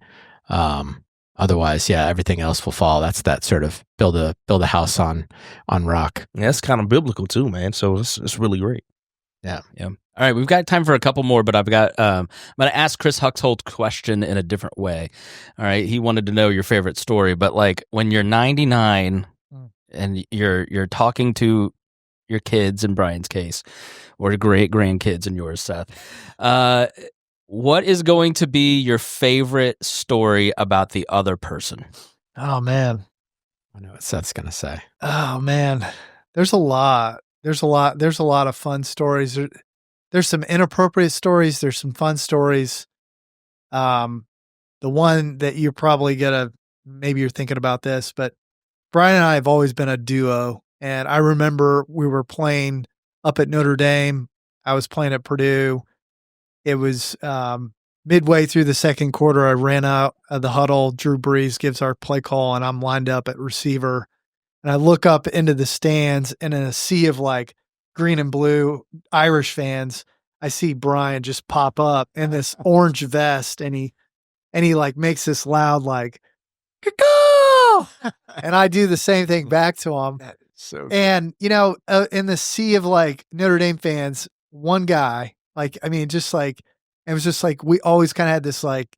Otherwise, everything else will fall. That's that sort of build a house on rock. Yeah, that's kind of biblical too, man. So it's really great. Yeah. All right, we've got time for a couple more, but I'm going to ask Chris Huxholt's question in a different way. All right, he wanted to know your favorite story, but like, when you're 99 and you're talking to your kids, in Brian's case, or great grandkids in yours, Seth, what is going to be your favorite story about the other person? Oh, man. I know what Seth's going to say. Oh, man. There's a lot. There's a lot of fun stories. There's some inappropriate stories. There's some fun stories. The one that you're probably maybe you're thinking about this, but Brian and I have always been a duo. And I remember we were playing up at Notre Dame. I was playing at Purdue. It was midway through the second quarter. I ran out of the huddle. Drew Brees gives our play call, and I'm lined up at receiver. And I look up into the stands, and in a sea of like green and blue Irish fans, I see Brian just pop up in this orange vest, and he like makes this loud like, "Go!" And I do the same thing back to him. So And in the sea of like Notre Dame fans, one guy, like, I mean, just like, it was just like, we always kind of had this like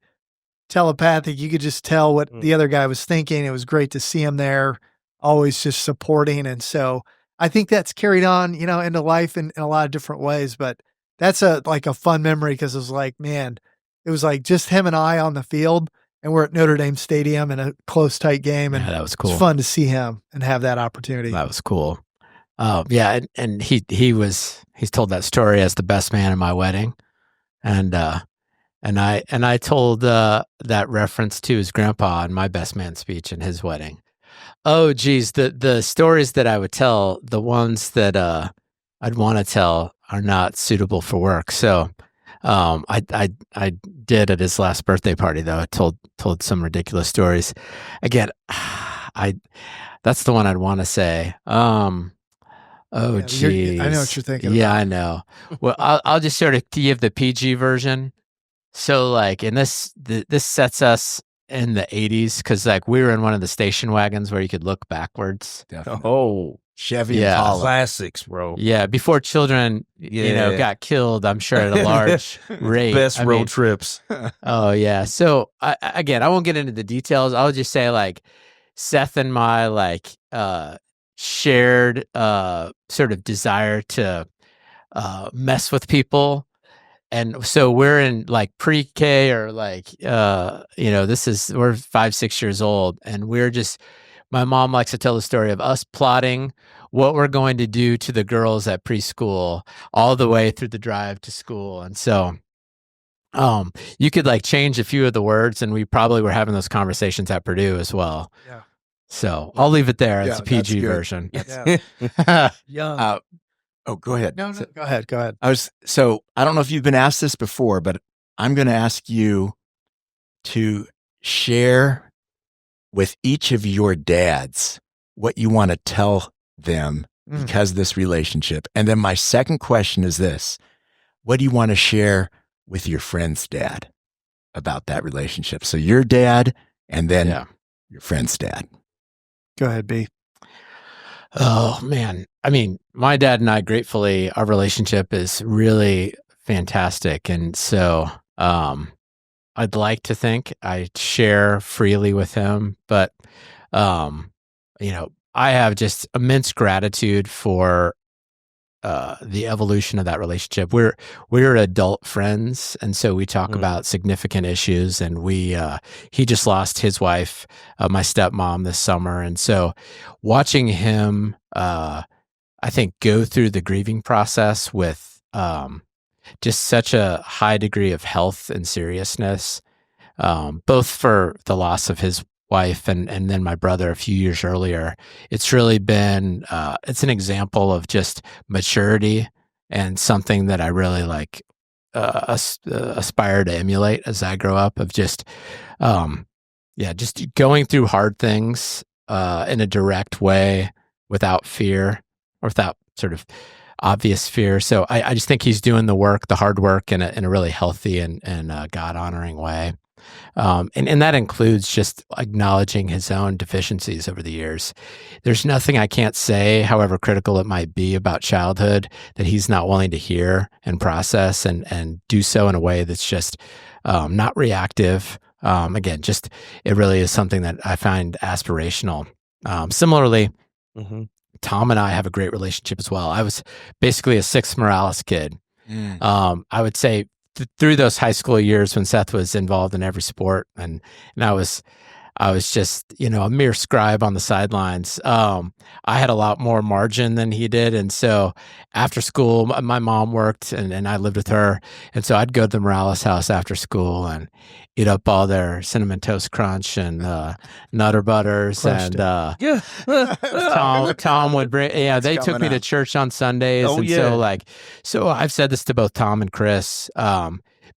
telepathic, you could just tell what the other guy was thinking. It was great to see him there, always just supporting. And so I think that's carried on, into life in a lot of different ways, but that's a fun memory, because it was like, man, it was like just him and I on the field, and we're at Notre Dame Stadium in a close, tight game. And that was cool. It's fun to see him and have that opportunity. That was cool. And he's told that story as the best man in my wedding. And I told that reference to his grandpa in my best man speech in his wedding. Oh, geez, the stories that I would tell, the ones that I'd want to tell, are not suitable for work. So I did at his last birthday party, though. I told some ridiculous stories. Again, that's the one I'd want to say. Oh, geez. I know what you're thinking. Yeah, I know. Well, I'll just sort of give the PG version. So, like, and this sets us in the 80s, because like we were in one of the station wagons where you could look backwards. Definitely. Oh, Chevy Yeah. Impala. classics, bro. Yeah, before children, got killed, I'm sure, at a large rate. Best road trips. Oh, yeah. So, I won't get into the details. I'll just say, like, Seth and my, like, shared sort of desire to mess with people and so we're in like pre-K or like, we're 5-6 years old, and my mom likes to tell the story of us plotting what we're going to do to the girls at preschool all the way through the drive to school. And so, you could like change a few of the words, and we probably were having those conversations at Purdue as well. Yeah. So I'll leave it there. It's Yeah, a PG that's good. version. Yeah. Young. Go ahead. No, go ahead. Go ahead. I don't know if you've been asked this before, but I'm going to ask you to share with each of your dads what you want to tell them because of this relationship. And then my second question is this: what do you want to share with your friend's dad about that relationship? So your dad and then your friend's dad. Go ahead, B. Oh, man. I mean, my dad and I, gratefully, our relationship is really fantastic. And so I'd like to think I share freely with him, but, I have just immense gratitude for the evolution of that relationship. We're adult friends, and so we talk about significant issues. And he just lost his wife, my stepmom, this summer, and so watching him, I think, go through the grieving process with just such a high degree of health and seriousness, both for the loss of his wife and then my brother a few years earlier. It's really been it's an example of just maturity and something that I really like aspire to emulate as I grow up, of just just going through hard things in a direct way, without fear or without sort of obvious fear. So I just think he's doing the hard work in a really healthy and God honoring way. And that includes just acknowledging his own deficiencies over the years. There's nothing I can't say, however critical it might be, about childhood that he's not willing to hear and process and do so in a way that's just not reactive. Again, just it really is something that I find aspirational. Similarly, Tom and I have a great relationship as well. I was basically a Seth Morales kid. I would say through those high school years when Seth was involved in every sport, and I was just, a mere scribe on the sidelines. I had a lot more margin than he did. And so after school, my mom worked and I lived with her. And so I'd go to the Morales house after school and eat up all their Cinnamon Toast Crunch and Nutter Butters. Crushed And Tom would bring, they took me to church on Sundays. So I've said this to both Tom and Chris,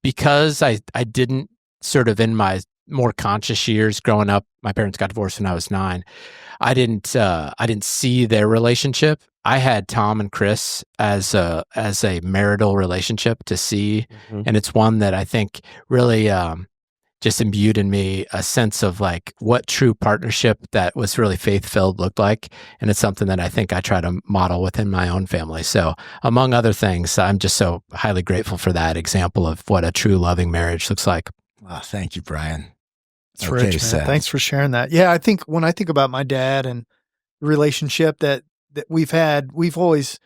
because I didn't sort of in my more conscious years growing up, my parents got divorced when I was 9. I didn't see their relationship. I had Tom and Chris as a marital relationship to see, and it's one that I think really just imbued in me a sense of like what true partnership that was really faith-filled looked like, and it's something that I think I try to model within my own family. So, among other things, I'm just so highly grateful for that example of what a true loving marriage looks like. Wow, thank you, Brian. It's rich, man. Seth. Thanks for sharing that. Yeah, I think when I think about my dad and the relationship that we've had, it's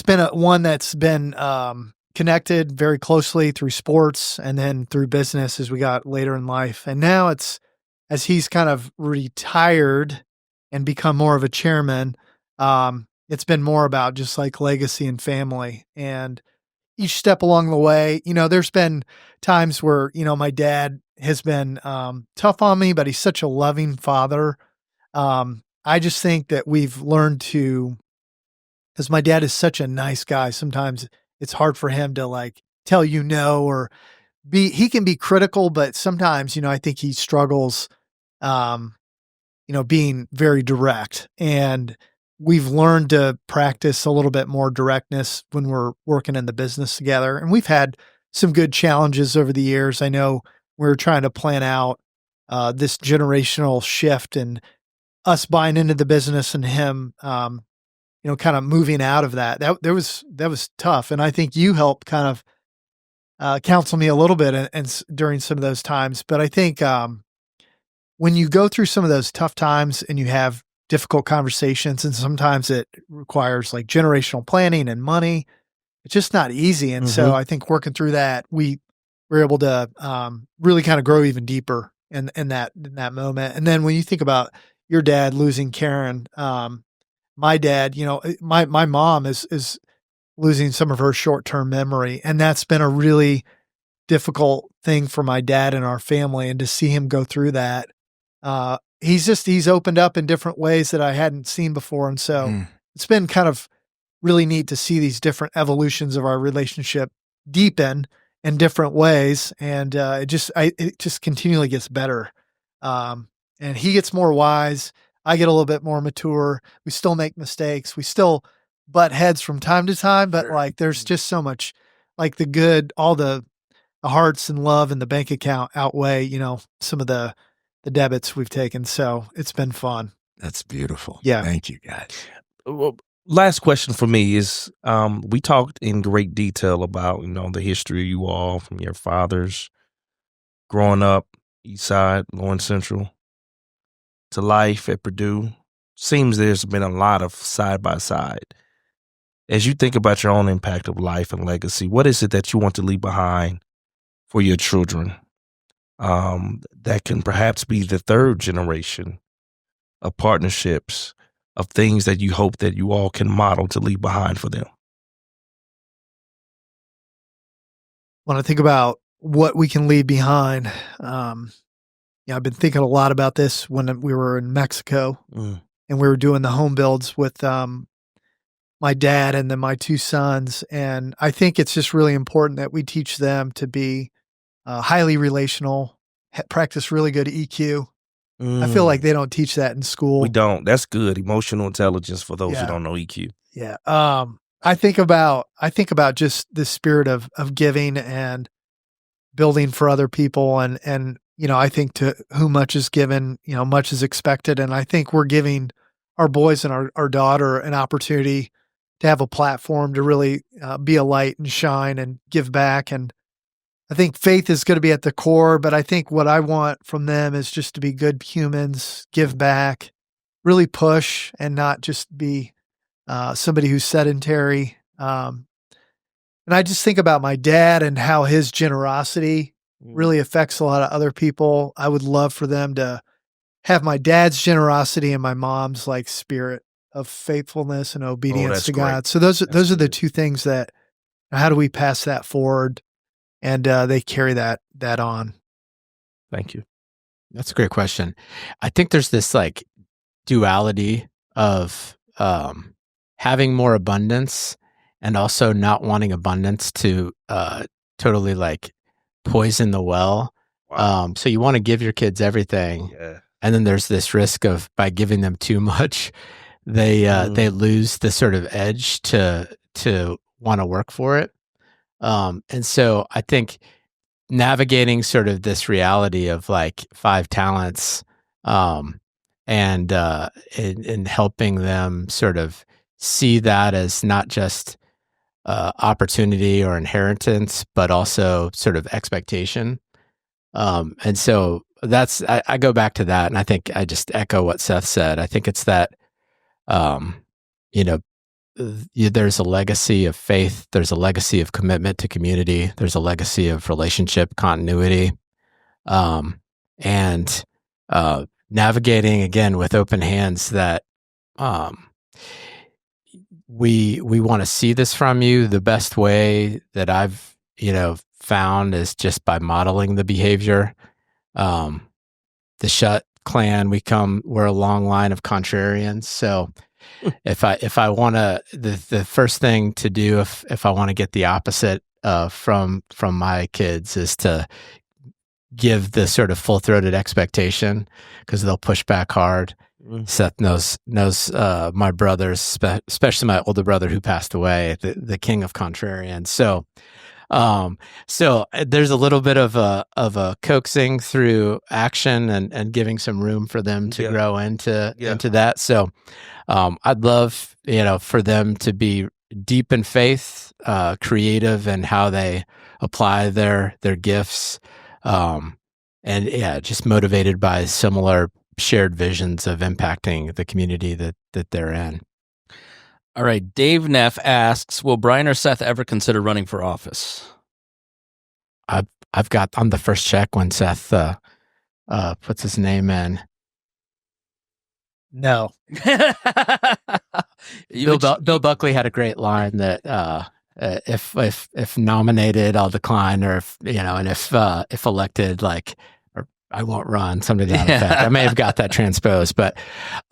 been one that's been connected very closely through sports and then through business as we got later in life. And now it's, as he's kind of retired and become more of a chairman, it's been more about just like legacy and family. And each step along the way, there's been times where, my dad has been tough on me, but he's such a loving father. I just think that we've learned to, because my dad is such a nice guy, sometimes it's hard for him to like tell no, or he can be critical, but sometimes, I think he struggles, being very direct. And we've learned to practice a little bit more directness when we're working in the business together. And we've had some good challenges over the years. I know we're trying to plan out this generational shift and us buying into the business and him, kind of moving out of that. That was tough. And I think you helped kind of counsel me a little bit and during some of those times. But I think when you go through some of those tough times and you have difficult conversations, and sometimes it requires like generational planning and money, it's just not easy. And so I think working through that, we were able to really kind of grow even deeper in that moment. And then when you think about your dad losing Karen, my dad, my mom is losing some of her short-term memory, and that's been a really difficult thing for my dad and our family. And to see him go through that, he's opened up in different ways that I hadn't seen before. And so it's been kind of really neat to see these different evolutions of our relationship deepen in different ways. And it just continually gets better. And he gets more wise. I get a little bit more mature. We still make mistakes. We still butt heads from time to time, but like there's just so much, like the good, all the hearts and love in the bank account outweigh, some of the debits we've taken. So it's been fun. That's beautiful. Yeah. Thank you, guys. Well, last question for me is, we talked in great detail about, the history of you all from your fathers growing up, East Side, going Central, to life at Purdue. Seems there's been a lot of side by side. As you think about your own impact of life and legacy, what is it that you want to leave behind for your children, that can perhaps be the third generation of partnerships, of things that you hope that you all can model to leave behind for them? When I think about what we can leave behind, I've been thinking a lot about this when we were in Mexico and we were doing the home builds with my dad and then my two sons. And I think it's just really important that we teach them to be highly relational, practice really good EQ. I feel like they don't teach that in school. We don't. That's good. Emotional intelligence for those who don't know EQ. Yeah. I think about just the spirit of giving and building for other people. And, I think to whom much is given, much is expected. And I think we're giving our boys and our daughter an opportunity to have a platform to really be a light and shine and give back. And I think faith is going to be at the core, but I think what I want from them is just to be good humans, give back, really push, and not just be somebody who's sedentary. And I just think about my dad and how his generosity really affects a lot of other people. I would love for them to have my dad's generosity and my mom's like spirit of faithfulness and obedience to God. So those are the two things that, how do we pass that forward? And they carry that on. Thank you. That's a great question. I think there's this like duality of having more abundance and also not wanting abundance to totally like poison the well. Wow. So you want to give your kids everything. Yeah. And then there's this risk of by giving them too much, they lose the sort of edge to want to work for it. And so I think navigating sort of this reality of like 5 talents, and helping them sort of see that as not just opportunity or inheritance, but also sort of expectation. And so I go back to that, and I think I just echo what Seth said. I think it's that, there's a legacy of faith. There's a legacy of commitment to community. There's a legacy of relationship continuity, and navigating again with open hands that we want to see this from you. The best way that I've found is just by modeling the behavior. The Schutt clan, we're a long line of contrarians, so. If I want to, the first thing to do if I want to get the opposite from my kids is to give the sort of full-throated expectation, because they'll push back hard. Seth knows my brothers, especially my older brother who passed away, the king of contrarians. So there's a little bit of a coaxing through action and giving some room for them to grow into that. So I'd love, for them to be deep in faith, creative in how they apply their gifts, and just motivated by similar shared visions of impacting the community that they're in. All right. Dave Neff asks, will Brian or Seth ever consider running for office? I've got on the first check when Seth puts his name in. No. Bill Buckley had a great line that if nominated, I'll decline, or if elected, or I won't run, something to that effect. I may have got that transposed, but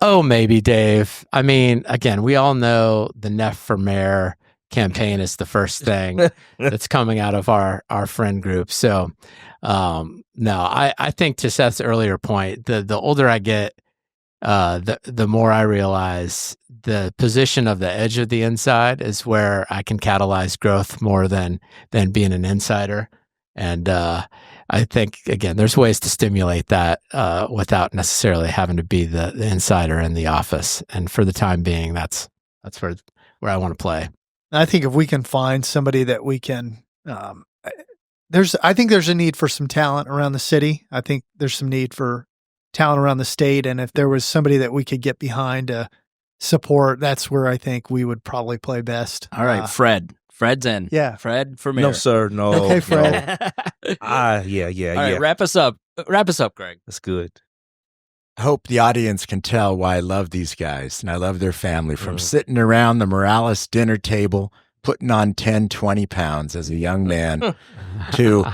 maybe, Dave. I mean, again, we all know the Neff for Mayor campaign is the first thing that's coming out of our friend group. So, no, I think to Seth's earlier point, the older I get, the more I realize the position of the edge of the inside is where I can catalyze growth more than being an insider. And I think, again, there's ways to stimulate that without necessarily having to be the insider in the office. And for the time being, that's where I want to play. I think if we can find somebody that we can, I think there's a need for some talent around the city. I think there's some need for talent around the state. And if there was somebody that we could get behind to support, that's where I think we would probably play best. All right, Fred. Fred's in. Yeah. Fred for mayor. No, sir. No. Okay, Fred. No. Yeah. All right, wrap us up. Greg. That's good. I hope the audience can tell why I love these guys and I love their family, from sitting around the Morales dinner table, putting on 10, 20 pounds as a young man, to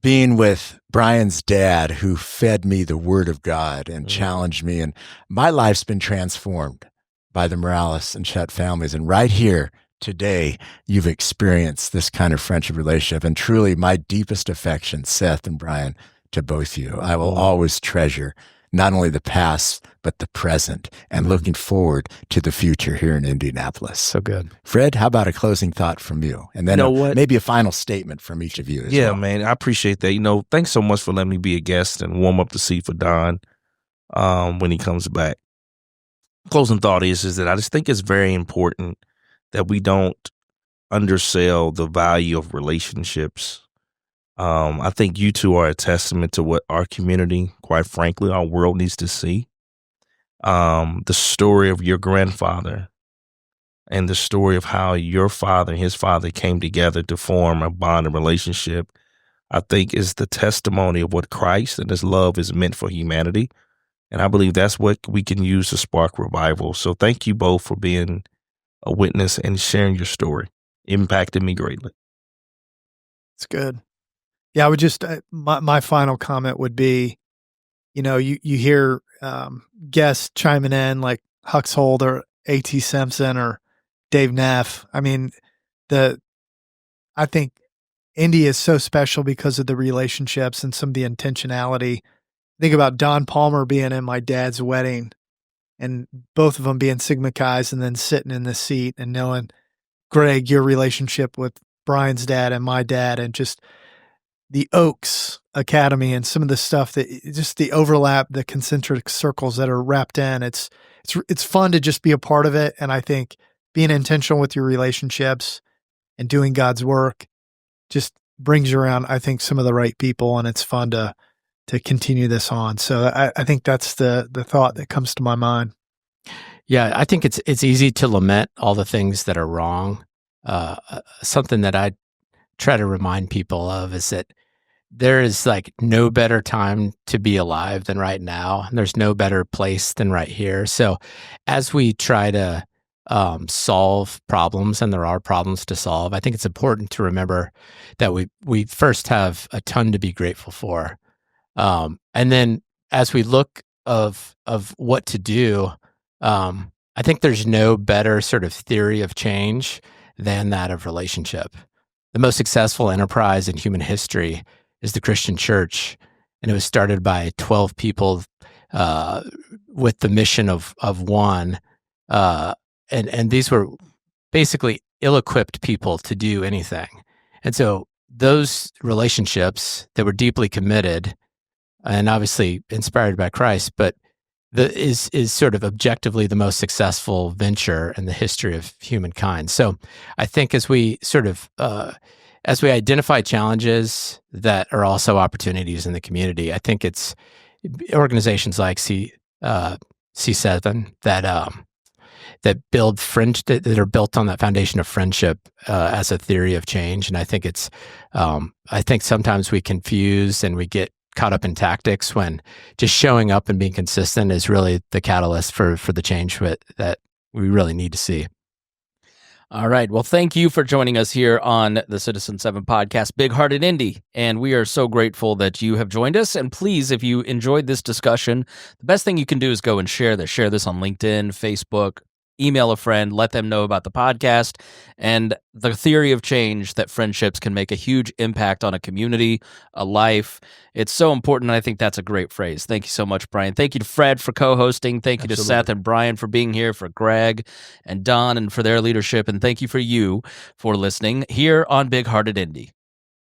being with Brian's dad, who fed me the word of God and challenged me. And my life's been transformed by the Morales and Schutt families. And right here today, you've experienced this kind of friendship relationship. And truly, my deepest affection, Seth and Brian, to both of you. I will always treasure not only the past, but the present, and looking forward to the future here in Indianapolis. So good. Fred, how about a closing thought from you? And then maybe a final statement from each of you as well. Man, I appreciate that. Thanks so much for letting me be a guest and warm up the seat for Don when he comes back. Closing thought is that I just think it's very important that we don't undersell the value of relationships. I think you two are a testament to what our community, quite frankly, our world needs to see. The story of your grandfather and the story of how your father and his father came together to form a bond and relationship, I think is the testimony of what Christ and his love is meant for humanity. And I believe that's what we can use to spark revival. So thank you both for being a witness and sharing your story. Impacted me greatly. It's good. Yeah, I would just, my final comment would be, you hear guests chiming in like Huxhold or A.T. Simpson or Dave Neff. I mean, I think Indy is so special because of the relationships and some of the intentionality. Think about Don Palmer being in my dad's wedding and both of them being Sigma Chi's, and then sitting in the seat and knowing, Greg, your relationship with Brian's dad and my dad, and just the Oaks Academy and some of the stuff that just the overlap, the concentric circles that are wrapped in. It's fun to just be a part of it. And I think being intentional with your relationships and doing God's work just brings you around, I think, some of the right people, and it's fun to continue this on. So I think that's the thought that comes to my mind. Yeah, I think it's easy to lament all the things that are wrong. Something that I try to remind people of is that there is no better time to be alive than right now. And there's no better place than right here. So as we try to solve problems, and there are problems to solve, I think it's important to remember that we first have a ton to be grateful for. And then as we look of what to do, I think there's no better sort of theory of change than that of relationship. The most successful enterprise in human history is the Christian church. And it was started by 12 people with the mission of one. And these were basically ill-equipped people to do anything. And so those relationships that were deeply committed and obviously inspired by Christ, but is sort of objectively the most successful venture in the history of humankind. So I think as we sort of, as we identify challenges that are also opportunities in the community, I think it's organizations like C7 that build that are built on that foundation of friendship as a theory of change. And I think I think sometimes we confuse and we get caught up in tactics when just showing up and being consistent is really the catalyst for the change that we really need to see. All right. Well, thank you for joining us here on the Citizen 7 podcast, Big Hearted Indy. And we are so grateful that you have joined us. And please, if you enjoyed this discussion, the best thing you can do is go and share this. Share this on LinkedIn, Facebook, email a friend, let them know about the podcast and the theory of change that friendships can make a huge impact on a community, a life. It's so important. And I think that's a great phrase. Thank you so much, Brian. Thank you to Fred for co-hosting. Thank you to Seth and Brian for being here, for Greg and Don and for their leadership. And thank you for listening here on Big Hearted Indy.